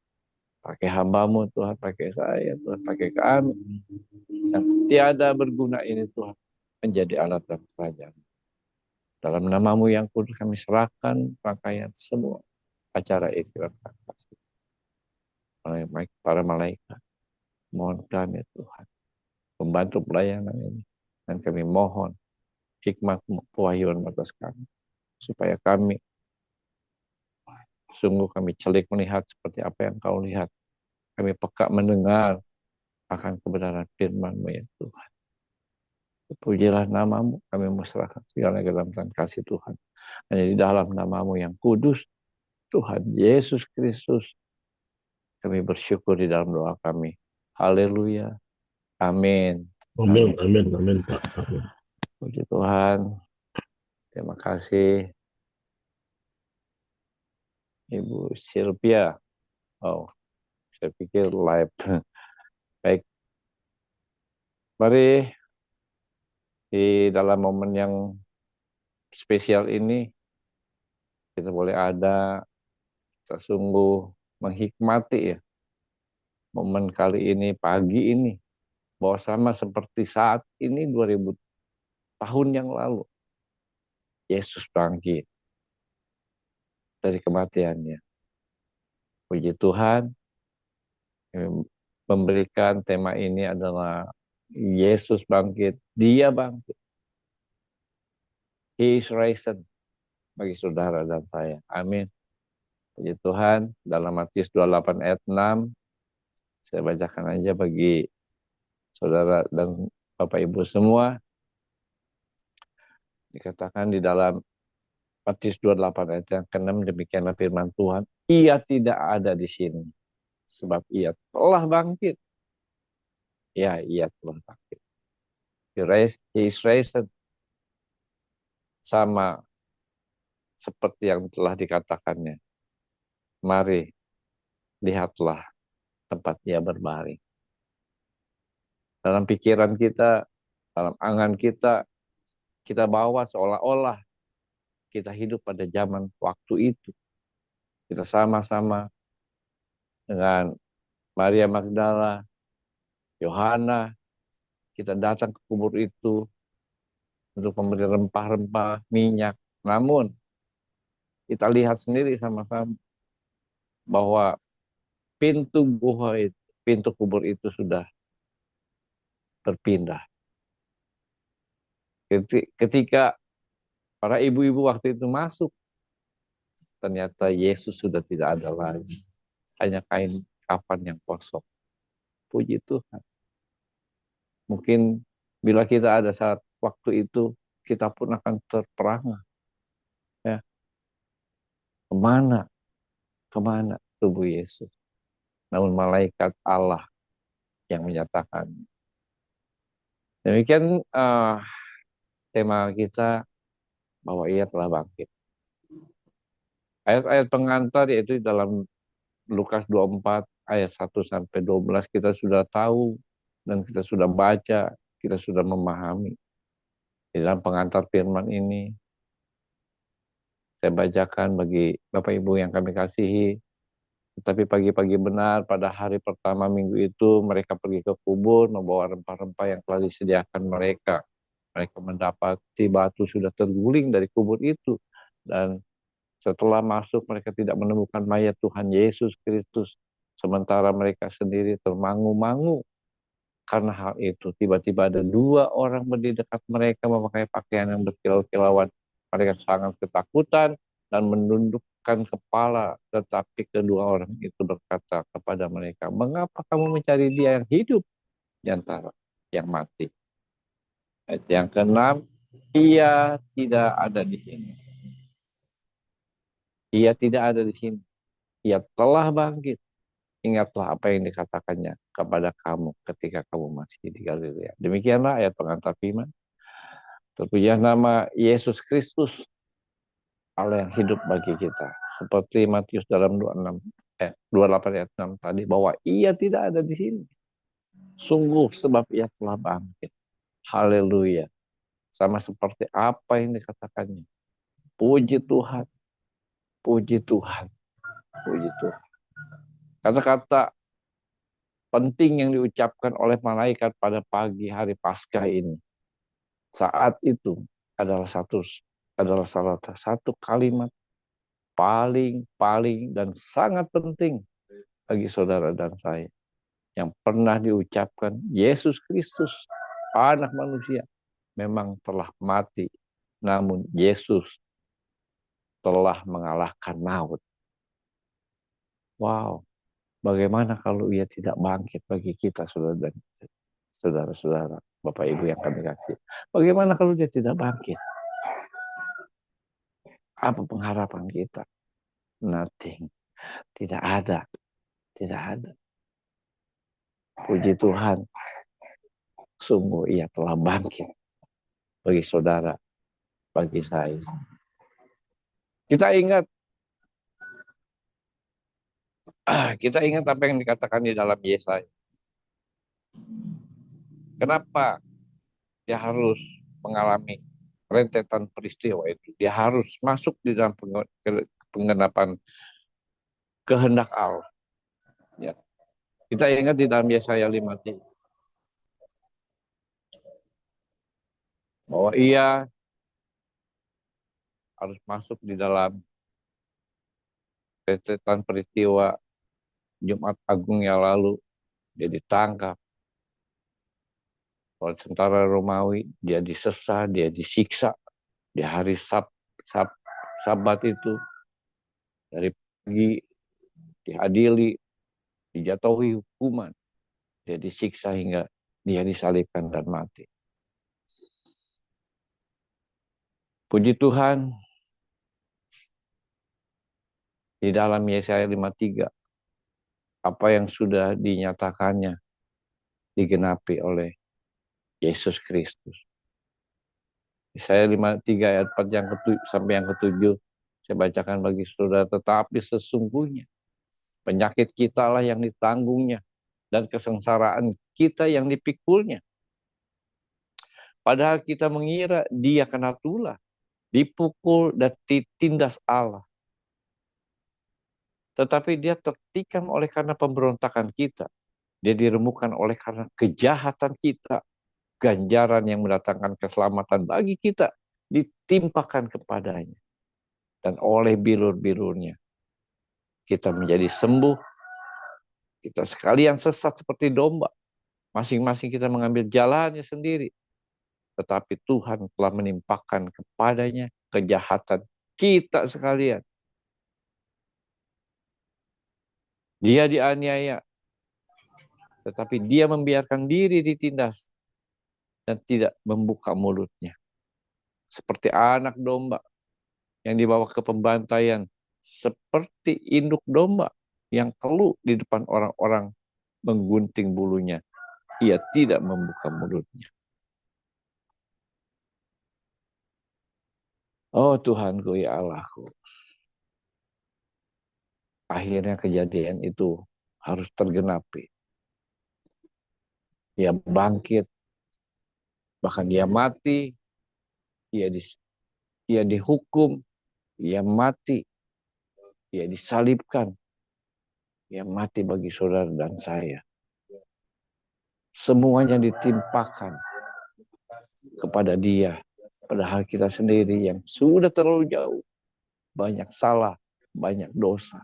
Pakai hamba-Mu Tuhan, pakai saya Tuhan, pakai kami. Yang tiada berguna ini Tuhan, menjadi alat dalam kerajaan. Dalam nama-Mu yang kudus kami serahkan rangkaian semua acara ikrar kasih. Para malaikat, mohon kami Tuhan, membantu pelayanan ini. Dan kami mohon hikmat pewahyuan atas kami, supaya kami sungguh kami celik melihat seperti apa yang Kau lihat. Kami peka mendengar akan kebenaran firman-Mu ya Tuhan. Pujilah nama-Mu, kami serahkan segala dalam tangan kasih Tuhan. Hanya di dalam nama-Mu yang kudus, Tuhan Yesus Kristus, kami bersyukur di dalam doa kami. Haleluya. Amin. Amin, amin, amin Pak. Amin. Puji Tuhan. Terima kasih. Ibu Sylvia. Oh, saya pikir live. Baik. Mari di dalam momen yang spesial ini, kita boleh ada, kita sungguh menghikmati ya, momen kali ini, pagi ini, bahwa sama seperti saat ini 2000 tahun yang lalu, Yesus bangkit dari kematiannya. Puji Tuhan, memberikan tema ini adalah Yesus bangkit, Dia bangkit. He is risen bagi saudara dan saya. Amin. Puji Tuhan, dalam Matius 28 ayat 6, saya bacakan aja bagi saudara dan Bapak Ibu semua. Dikatakan di dalam Matius 28 ayat yang ke-6, demikianlah firman Tuhan, Ia tidak ada di sini, sebab Ia telah bangkit. Ya, Ia telah bangkit. He is risen. Sama seperti yang telah dikatakannya. Mari, lihatlah tempat Ia berbaring. Dalam pikiran kita, dalam angan kita, kita bawa seolah-olah kita hidup pada zaman waktu itu. Kita sama-sama dengan Maria Magdala, Yohana, kita datang ke kubur itu untuk memberi rempah-rempah, minyak. Namun, kita lihat sendiri sama-sama bahwa pintu pintu kubur itu sudah berpindah. Ketika para ibu-ibu waktu itu masuk, ternyata Yesus sudah tidak ada lagi. Hanya kain kafan yang kosong. Puji Tuhan. Mungkin bila kita ada saat waktu itu, kita pun akan terperangah. Ya. Kemana tubuh Yesus? Namun malaikat Allah yang menyatakan. Demikian tema kita bahwa Ia telah bangkit. Ayat-ayat pengantar yaitu dalam Lukas 24 ayat 1 sampai 12 kita sudah tahu dan kita sudah baca, kita sudah memahami. Di dalam pengantar firman ini saya bacakan bagi Bapak Ibu yang kami kasihi. Tetapi pagi-pagi benar pada hari pertama minggu itu mereka pergi ke kubur membawa rempah-rempah yang telah disediakan mereka. Mereka mendapati batu sudah terguling dari kubur itu. Dan setelah masuk mereka tidak menemukan mayat Tuhan Yesus Kristus. Sementara mereka sendiri termangu-mangu. Karena hal itu tiba-tiba ada 2 orang berdiri dekat mereka memakai pakaian yang berkilau-kilauan. Mereka sangat ketakutan dan menundukkan kepala. Tetapi kedua orang itu berkata kepada mereka, mengapa kamu mencari Dia yang hidup di antara yang mati? Ayat yang ke-6, Ia tidak ada di sini. Ia tidak ada di sini. Ia telah bangkit. Ingatlah apa yang dikatakannya kepada kamu ketika kamu masih di Galilea. Demikianlah ayat pengantar firman. Terpujilah nama Yesus Kristus, Allah yang hidup bagi kita. Seperti Matius dalam 28 ayat 6 tadi, bahwa Ia tidak ada di sini. Sungguh sebab Ia telah bangkit. Haleluya. Sama seperti apa yang dikatakannya. Puji Tuhan. Puji Tuhan. Puji Tuhan. Kata-kata penting yang diucapkan oleh malaikat pada pagi hari Paskah ini. Saat itu adalah salah satu kalimat paling dan sangat penting bagi saudara dan saya. Yang pernah diucapkan Yesus Kristus, anak manusia, memang telah mati. Namun Yesus telah mengalahkan maut. Wow, bagaimana kalau Ia tidak bangkit bagi kita, saudara-saudara, Bapak Ibu yang kami kasih. Bagaimana kalau Dia tidak bangkit? Apa pengharapan kita? Nothing. Tidak ada. Tidak ada. Puji Tuhan. Sungguh Ia telah bangkit. Bagi saudara. Bagi saya. Kita ingat apa yang dikatakan di dalam Yesaya. Kenapa Dia harus mengalami rentetan peristiwa itu? Dia harus masuk di dalam penggenapan kehendak Allah. Ya. Kita ingat di dalam Yesaya 53. bahwa ia harus masuk di dalam rentetan peristiwa Jumat Agung yang lalu. Dia ditangkap oleh tentara Romawi, dia disesah, dia disiksa di hari Sabat itu. Dari pagi diadili, dijatuhi hukuman, dia disiksa hingga dia disalibkan dan mati. Puji Tuhan, di dalam Yesaya 53, apa yang sudah dinyatakannya digenapi oleh Yesus Kristus. Yesaya 53 ayat 4 sampai yang ke-7, saya bacakan bagi saudara. Tetapi sesungguhnya penyakit kita lah yang ditanggungnya, dan kesengsaraan kita yang dipikulnya. Padahal kita mengira dia kena tulah, dipukul dan ditindas Allah. Tetapi dia tertikam oleh karena pemberontakan kita. Dia diremukkan oleh karena kejahatan kita. Ganjaran yang mendatangkan keselamatan bagi kita ditimpakan kepadanya. Dan oleh bilur-bilurnya kita menjadi sembuh. Kita sekalian sesat seperti domba. Masing-masing kita mengambil jalannya sendiri. Tetapi Tuhan telah menimpakan kepadanya kejahatan kita sekalian. Dia dianiaya, tetapi dia membiarkan diri ditindas dan tidak membuka mulutnya. Seperti anak domba yang dibawa ke pembantaian, seperti induk domba yang keluh di depan orang-orang menggunting bulunya. Ia tidak membuka mulutnya. Oh Tuhanku, ya Allahku. Akhirnya kejadian itu harus tergenapi. Dia bangkit, bahkan dia mati, dia dihukum, dia mati, dia disalibkan, dia mati bagi saudara dan saya. Semuanya ditimpakan kepada dia, padahal kita sendiri yang sudah terlalu jauh, banyak salah, banyak dosa.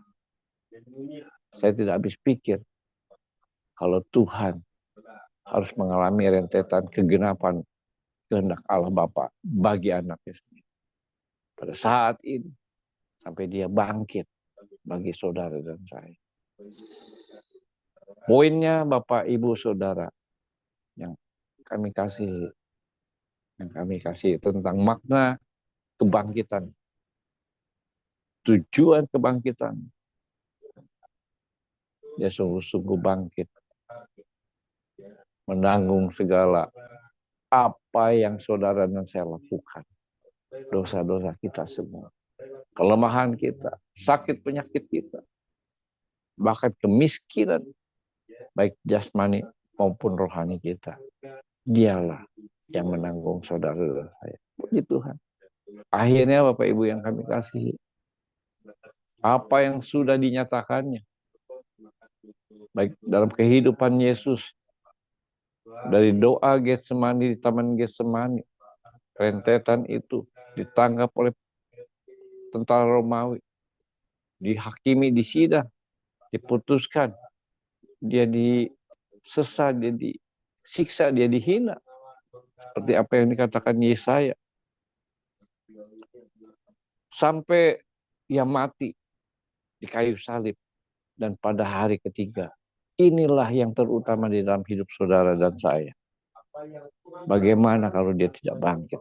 Saya tidak habis pikir kalau Tuhan harus mengalami rentetan kegenapan kehendak Allah Bapa bagi anaknya sendiri. Pada saat ini, sampai dia bangkit bagi saudara dan saya. Poinnya Bapak, Ibu, Saudara, yang kami kasih tentang makna kebangkitan. Tujuan kebangkitan. Dia sungguh-sungguh bangkit. Menanggung segala apa yang saudara dan saya lakukan. Dosa-dosa kita semua. Kelemahan kita, sakit penyakit kita. Bahkan kemiskinan, baik jasmani maupun rohani kita. Dialah yang menanggung saudara dan saya. Puji Tuhan. Akhirnya Bapak Ibu yang kami kasihi, apa yang sudah dinyatakannya, baik dalam kehidupan Yesus, dari doa Getsemani di Taman Getsemani, rentetan itu ditangkap oleh tentara Romawi, dihakimi di sidang, diputuskan, dia disesat, dia disiksa, dia dihina, seperti apa yang dikatakan Yesaya, sampai ia mati di kayu salib. Dan pada hari ketiga, inilah yang terutama di dalam hidup saudara dan saya. Bagaimana kalau dia tidak bangkit?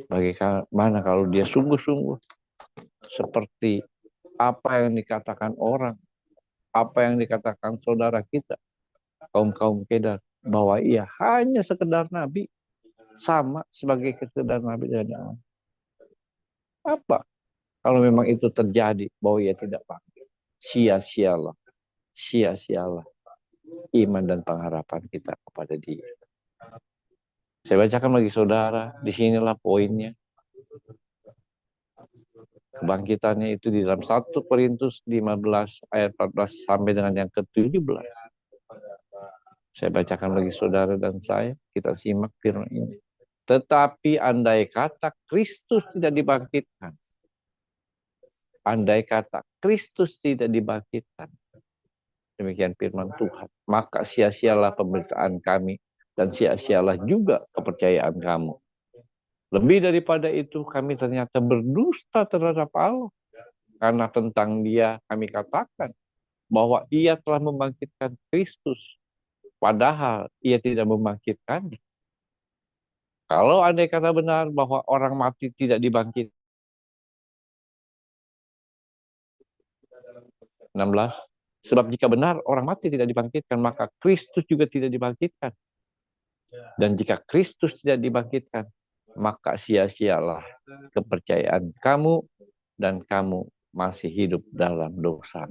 Bagaimana kalau dia sungguh-sungguh seperti apa yang dikatakan orang, apa yang dikatakan saudara kita, kaum-kaum Kedar, bahwa ia hanya sekedar nabi, sama sebagai sekedar nabi dan Allah. Apa kalau memang itu terjadi, bahwa ia tidak bangkit? Sia-sialah iman dan pengharapan kita kepada dia. Saya bacakan bagi saudara, disinilah poinnya. Kebangkitannya itu di dalam 1 Korintus 15 ayat 14 sampai dengan yang ke-17. Saya bacakan bagi saudara dan saya, kita simak firman ini. Tetapi andai kata Kristus tidak dibangkitkan, andai kata Kristus tidak dibangkitkan, demikian firman Tuhan, maka sia-sialah pemberitaan kami dan sia-sialah juga kepercayaan kamu. Lebih daripada itu, kami ternyata berdusta terhadap Allah. Karena tentang Dia kami katakan bahwa Ia telah membangkitkan Kristus, padahal Ia tidak membangkitkan. Kalau andai kata benar bahwa orang mati tidak dibangkit. 16. Sebab jika benar orang mati tidak dibangkitkan, maka Kristus juga tidak dibangkitkan. Dan jika Kristus tidak dibangkitkan, maka sia-sialah kepercayaan kamu dan kamu masih hidup dalam dosa.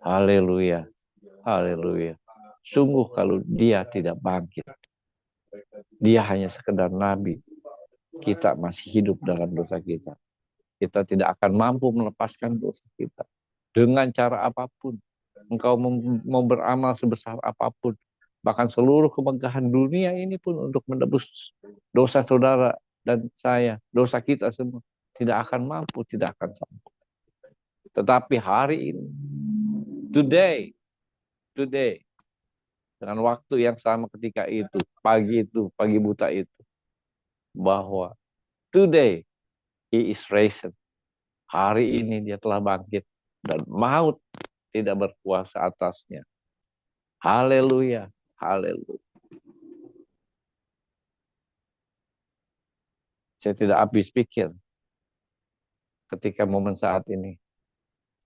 Haleluya. Haleluya. Sungguh kalau Dia tidak bangkit, Dia hanya sekedar nabi, kita masih hidup dalam dosa kita. Kita tidak akan mampu melepaskan dosa kita. Dengan cara apapun, engkau mau beramal sebesar apapun, bahkan seluruh kemegahan dunia ini pun untuk menebus dosa saudara dan saya, dosa kita semua, tidak akan mampu, tidak akan sanggup. Tetapi hari ini, today, dengan waktu yang sama ketika itu, pagi buta itu, bahwa today He is risen. Hari ini Dia telah bangkit dan maut tidak berkuasa atasnya. Haleluya, haleluya. Saya tidak habis pikir ketika momen saat ini.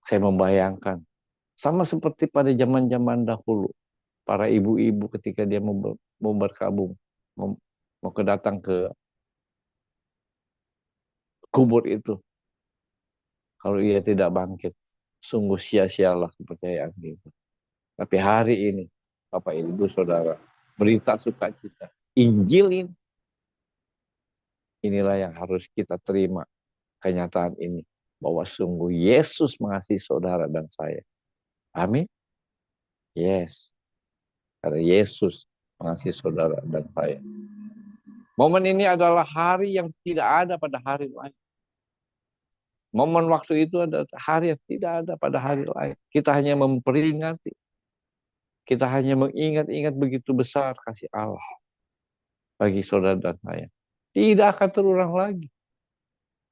Saya membayangkan sama seperti pada zaman-zaman dahulu, para ibu-ibu ketika dia mau berkabung, mau datang ke kubur itu. Kalau ia tidak bangkit, sungguh sia-sialah kepercayaan kita. Tapi hari ini, Bapak Ibu Saudara, berita sukacita, Injil inilah yang harus kita terima, kenyataan ini, bahwa sungguh Yesus mengasihi saudara dan saya. Amin. Yes. Karena Yesus mengasihi saudara dan saya. Momen ini adalah hari yang tidak ada pada hari lain. Momen waktu itu adalah hari yang tidak ada pada hari lain. Kita hanya memperingati. Kita hanya mengingat-ingat begitu besar kasih Allah bagi saudara dan saya. Tidak akan terulang lagi.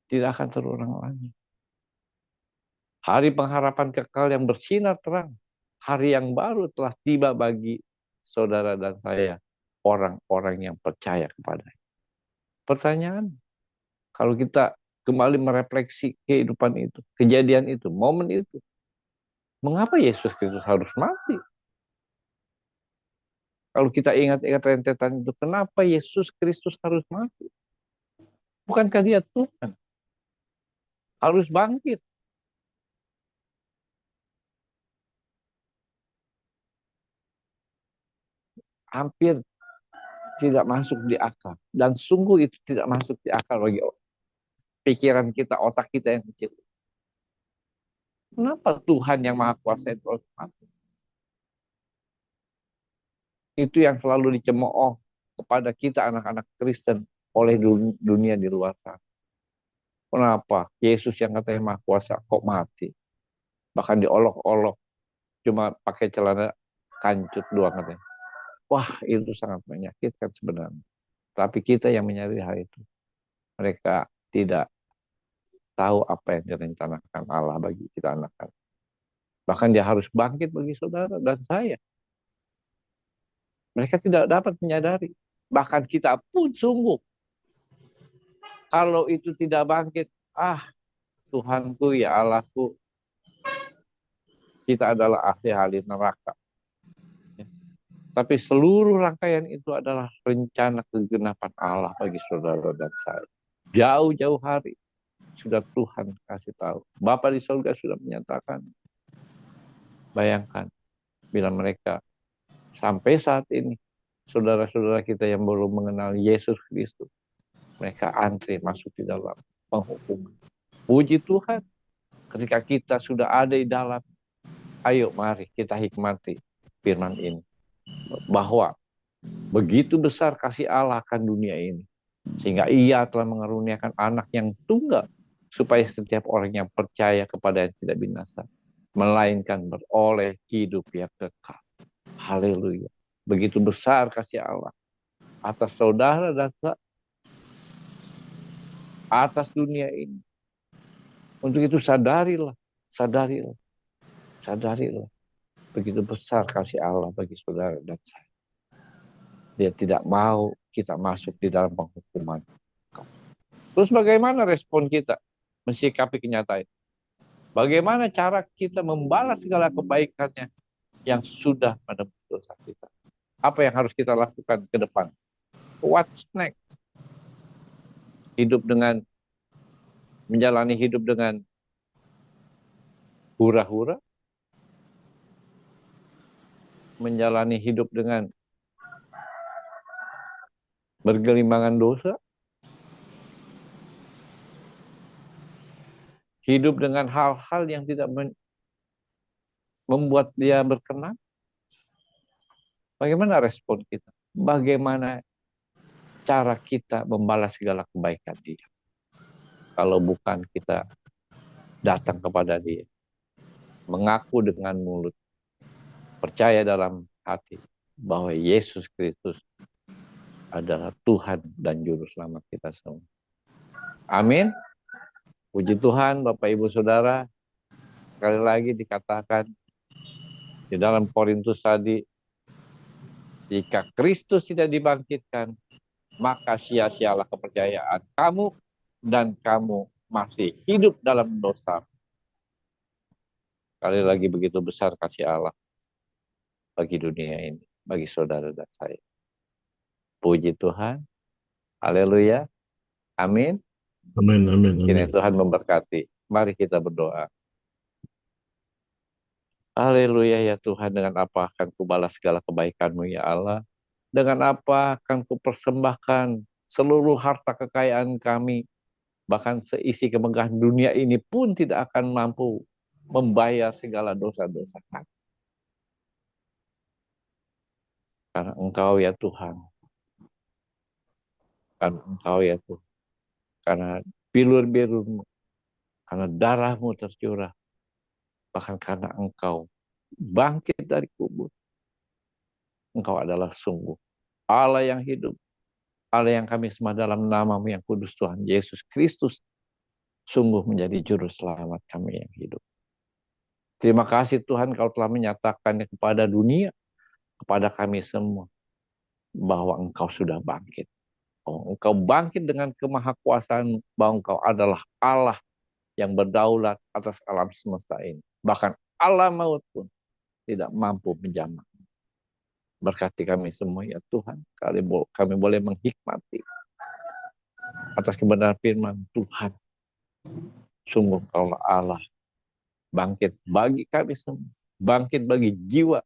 Tidak akan terulang lagi. Hari pengharapan kekal yang bersinar terang. Hari yang baru telah tiba bagi saudara dan saya. Orang-orang yang percaya kepadanya. Pertanyaan, kalau kita kembali merefleksi kehidupan itu, kejadian itu, momen itu, mengapa Yesus Kristus harus mati? Kalau kita ingat-ingat rentetan itu, kenapa Yesus Kristus harus mati? Bukankah Dia Tuhan? Harus bangkit. Hampir tidak masuk di akal. Dan sungguh itu tidak masuk di akal bagi pikiran kita, otak kita yang kecil. Kenapa Tuhan yang Maha Kuasa itu harus mati? Itu yang selalu dicemooh kepada kita anak-anak Kristen oleh dunia di luar sana. Kenapa Yesus yang katanya Maha Kuasa kok mati? Bahkan diolok-olok, cuma pakai celana kancut doang katanya. Wah, itu sangat menyakitkan sebenarnya. Tapi kita yang menyadari hal itu, mereka tidak tahu apa yang direncanakan Allah bagi kita anak-anak. Bahkan Dia harus bangkit bagi saudara dan saya. Mereka tidak dapat menyadari. Bahkan kita pun sungguh. Kalau itu tidak bangkit, Tuhanku ya Allahku, kita adalah ahli neraka. Tapi seluruh rangkaian itu adalah rencana kegenapan Allah bagi saudara dan saya. Jauh-jauh hari sudah Tuhan kasih tahu. Bapa di surga sudah menyatakan. Bayangkan bila mereka sampai saat ini, saudara-saudara kita yang belum mengenal Yesus Kristus, mereka antri masuk di dalam penghukuman. Puji Tuhan, ketika kita sudah ada di dalam, ayo mari kita hikmati firman ini. Bahwa Begitu besar kasih Allah akan dunia ini, sehingga Ia telah mengaruniakan anak yang tunggal, supaya setiap orang yang percaya kepada yang tidak binasa, melainkan beroleh hidup yang kekal. Haleluya. Begitu besar kasih Allah atas saudara dan atas dunia ini. Untuk itu sadarilah, sadarilah, sadarilah. Begitu besar kasih Allah bagi saudara dan saya. Dia tidak mau kita masuk di dalam penghukuman. Terus bagaimana respon kita mensikapi kenyataan? Bagaimana cara kita membalas segala kebaikannya yang sudah menebus dosa kita? Apa yang harus kita lakukan ke depan? What's next? Menjalani hidup dengan hura-hura? Menjalani hidup dengan bergelimbangan dosa? Hidup dengan hal-hal yang tidak membuat dia berkenan? Bagaimana respon kita? Bagaimana cara kita membalas segala kebaikan dia? Kalau bukan kita datang kepada dia, mengaku dengan mulut, percaya dalam hati bahwa Yesus Kristus adalah Tuhan dan Juru Selamat kita semua. Amin. Puji Tuhan, Bapak Ibu Saudara. Sekali lagi dikatakan di dalam Korintus tadi, jika Kristus tidak dibangkitkan, maka sia-sialah kepercayaan kamu dan kamu masih hidup dalam dosa. Sekali lagi begitu besar kasih Allah bagi dunia ini, bagi saudara dan saya. Puji Tuhan. Haleluya. Amin. Amin, amin, Kini amin. Tuhan memberkati. Mari kita berdoa. Haleluya ya Tuhan, dengan apa akan kubalas segala kebaikan-Mu ya Allah? Dengan apa akan kupersembahkan seluruh harta kekayaan kami, bahkan seisi kemegahan dunia ini pun tidak akan mampu membayar segala dosa-dosa kami. Karena Engkau ya Tuhan, karena Engkau ya Tuhan, karena bilur-bilur-Mu, karena darah-Mu tercurah, bahkan karena Engkau bangkit dari kubur. Engkau adalah sungguh Allah yang hidup, Allah yang kami sembah dalam nama-Mu yang kudus, Tuhan Yesus Kristus, sungguh menjadi juru selamat kami yang hidup. Terima kasih Tuhan, Kau telah menyatakannya kepada dunia, kepada kami semua, bahwa Engkau sudah bangkit. Oh, Engkau bangkit dengan kemahakuasaan, bahwa Engkau adalah Allah yang berdaulat atas alam semesta ini. Bahkan Allah maut pun tidak mampu menjamah. Berkati kami semua ya Tuhan, kami boleh menghikmati atas kebenaran firman Tuhan. Sungguh Kaulah Allah, bangkit bagi kami semua, bangkit bagi jiwa,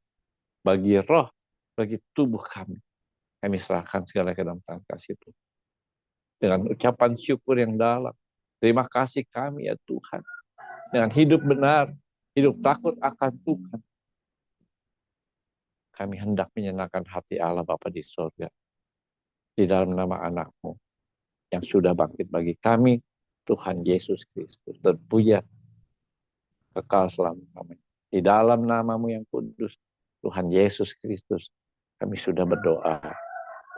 bagi roh, bagi tubuh kami. Kami serahkan segala ke dalam tangan kasih Tuhan. Dengan ucapan syukur yang dalam, terima kasih kami ya Tuhan. Dengan hidup benar, hidup takut akan Tuhan, kami hendak menyenangkan hati Allah Bapa di surga. Di dalam nama anak-Mu yang sudah bangkit bagi kami, Tuhan Yesus Kristus. Terpuja kekal selama-lamanya. Di dalam nama-Mu yang kudus, Tuhan Yesus Kristus, kami sudah berdoa.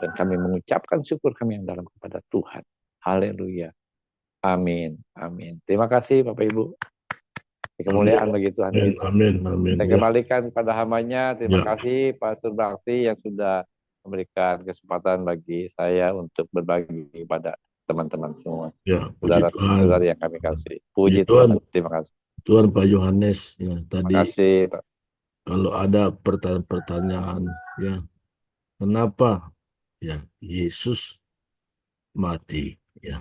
Dan kami mengucapkan syukur kami yang dalam kepada Tuhan. Haleluya. Amin. Amin. Terima kasih Bapak Ibu. Kemuliaan bagi Tuhan kita. Amin, amin. Saya kembalikan kepada hambanya. Terima Ya. kasih Pak Surbakti yang sudah memberikan kesempatan bagi saya untuk berbagi kepada teman-teman semua. Ya, puji Tuhan. Saudara yang kami kasih. Puji Tuhan. Tuhan. Terima kasih. Tuhan Pak Yohanes, ya, Terima tadi kasih Pak. kalau ada pertanyaan, ya, kenapa ya Yesus mati, ya.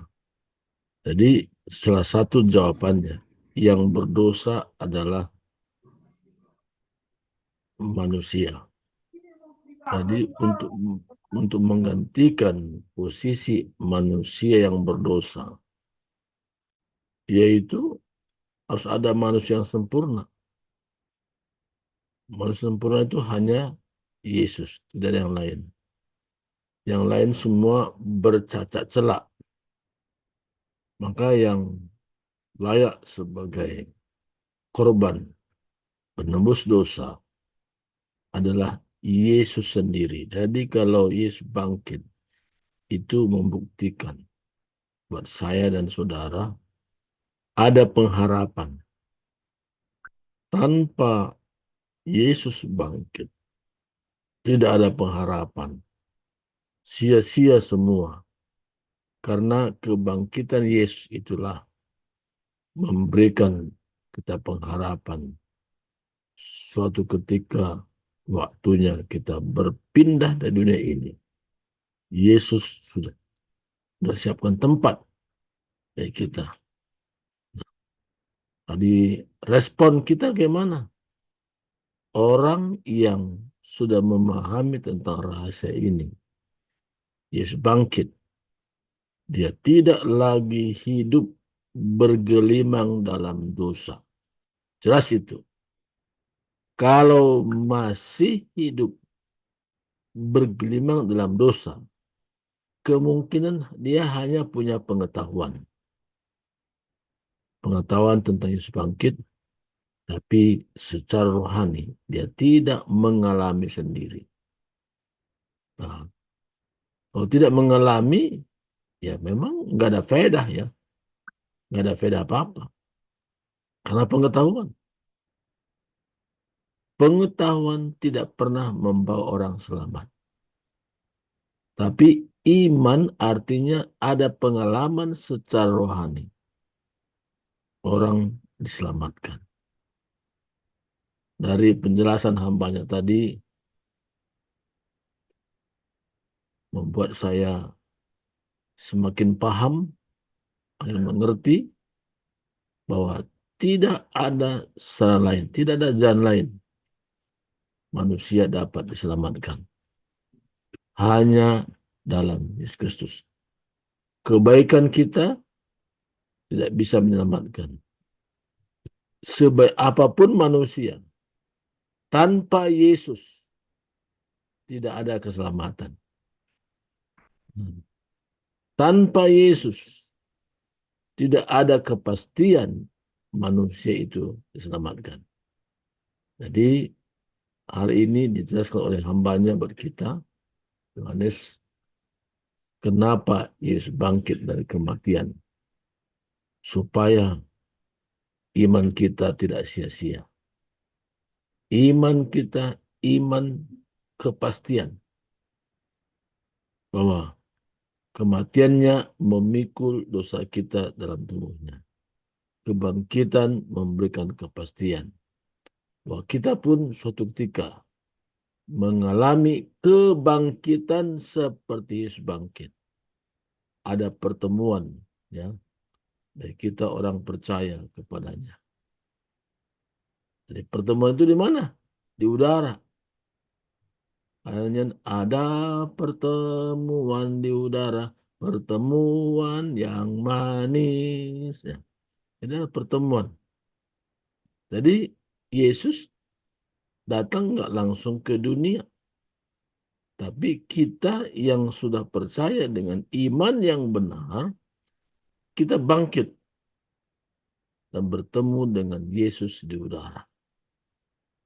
Jadi salah satu jawabannya, yang berdosa adalah manusia. Jadi untuk menggantikan posisi manusia yang berdosa, yaitu harus ada manusia yang sempurna. Manusia sempurna itu hanya Yesus, tidak ada yang lain. Yang lain semua bercacat celak. Maka yang layak sebagai korban penembus dosa adalah Yesus sendiri. Jadi kalau Yesus bangkit, itu membuktikan buat saya dan saudara ada pengharapan. Tanpa Yesus bangkit, tidak ada pengharapan. Sia-sia semua. Karena kebangkitan Yesus itulah memberikan kita pengharapan. Suatu ketika waktunya kita berpindah dari dunia ini, Yesus sudah siapkan tempat bagi kita. Tadi respon kita bagaimana? Orang yang sudah memahami tentang rahasia ini, Yesus bangkit, dia tidak lagi hidup bergelimang dalam dosa. Jelas itu. Kalau masih hidup bergelimang dalam dosa, kemungkinan dia hanya punya pengetahuan. Pengetahuan tentang Yesus bangkit, tapi secara rohani dia tidak mengalami sendiri. Nah, kalau tidak mengalami, ya memang nggak ada faedah ya. Nggak ada faedah apa-apa. Karena pengetahuan. Pengetahuan tidak pernah membawa orang selamat. Tapi iman artinya ada pengalaman secara rohani. Orang diselamatkan. Dari penjelasan hambanya tadi, membuat saya semakin paham, semakin mengerti bahwa tidak ada cara lain, tidak ada jalan lain manusia dapat diselamatkan. Hanya dalam Yesus Kristus. Kebaikan kita tidak bisa menyelamatkan. Sebaik apapun manusia, tanpa Yesus tidak ada keselamatan. Tanpa Yesus tidak ada kepastian manusia itu diselamatkan. Jadi hari ini dijelaskan oleh hambanya buat kita, Yohanes, kenapa Yesus bangkit dari kematian. Supaya iman kita tidak sia-sia. Iman kita, iman kepastian. Bahwa kematiannya memikul dosa kita dalam tubuhnya. Kebangkitan memberikan kepastian. Bahwa kita pun suatu ketika mengalami kebangkitan seperti Yesus bangkit. Ada pertemuan, ya, dari kita orang percaya kepadanya. Jadi pertemuan itu di mana? Di udara. Hanya ada pertemuan di udara, pertemuan yang manis. Ya. Ini adalah pertemuan. Jadi Yesus datang nggak langsung ke dunia. Tapi kita yang sudah percaya dengan iman yang benar, kita bangkit dan bertemu dengan Yesus di udara.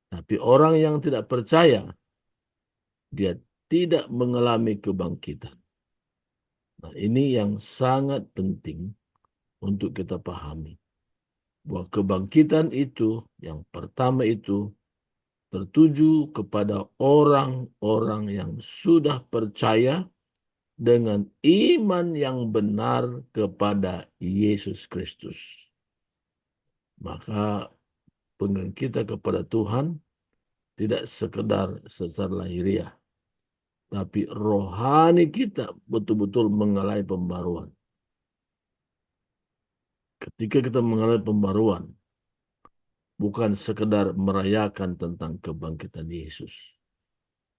Tapi orang yang tidak percaya, dia tidak mengalami kebangkitan. Nah, ini yang sangat penting untuk kita pahami. Bahwa kebangkitan itu, yang pertama itu, tertuju kepada orang-orang yang sudah percaya dengan iman yang benar kepada Yesus Kristus. Maka pengen kita kepada Tuhan tidak sekedar secara lahiriah, tapi rohani kita betul-betul mengalami pembaruan. Ketika kita mengalami pembaruan, bukan sekedar merayakan tentang kebangkitan Yesus,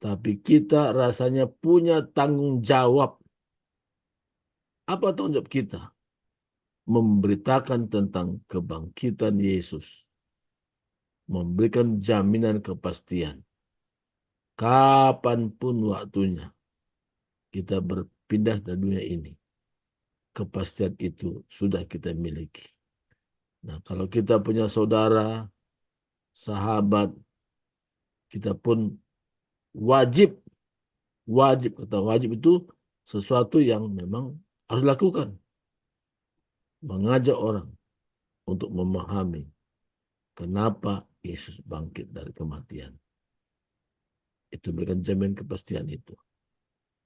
tapi kita rasanya punya tanggung jawab. Apa tanggung jawab kita? Memberitakan tentang kebangkitan Yesus. Memberikan jaminan kepastian. Kapanpun waktunya. kita berpindah dari dunia ini. Kepastian itu sudah kita miliki. Nah, kalau kita punya saudara, sahabat, kita pun wajib, kata wajib itu sesuatu yang memang harus dilakukan. Mengajak orang untuk memahami kenapa Yesus bangkit dari kematian. Itu berikan jaminan kepastian itu.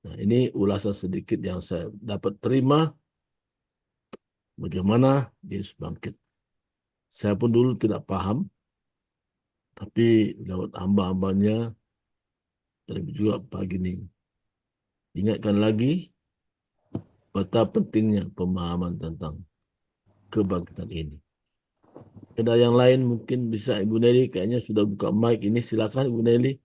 Nah, ini ulasan sedikit yang saya dapat terima bagaimana Yesus bangkit. Saya pun dulu tidak paham, tapi lewat hamba-hambanya, terlebih juga pagi ini, ingatkan lagi betapa pentingnya pemahaman tentang kebangkitan ini. Ada yang lain mungkin bisa Ibu Nelly, kayaknya sudah buka mic ini, silakan Ibu Nelly.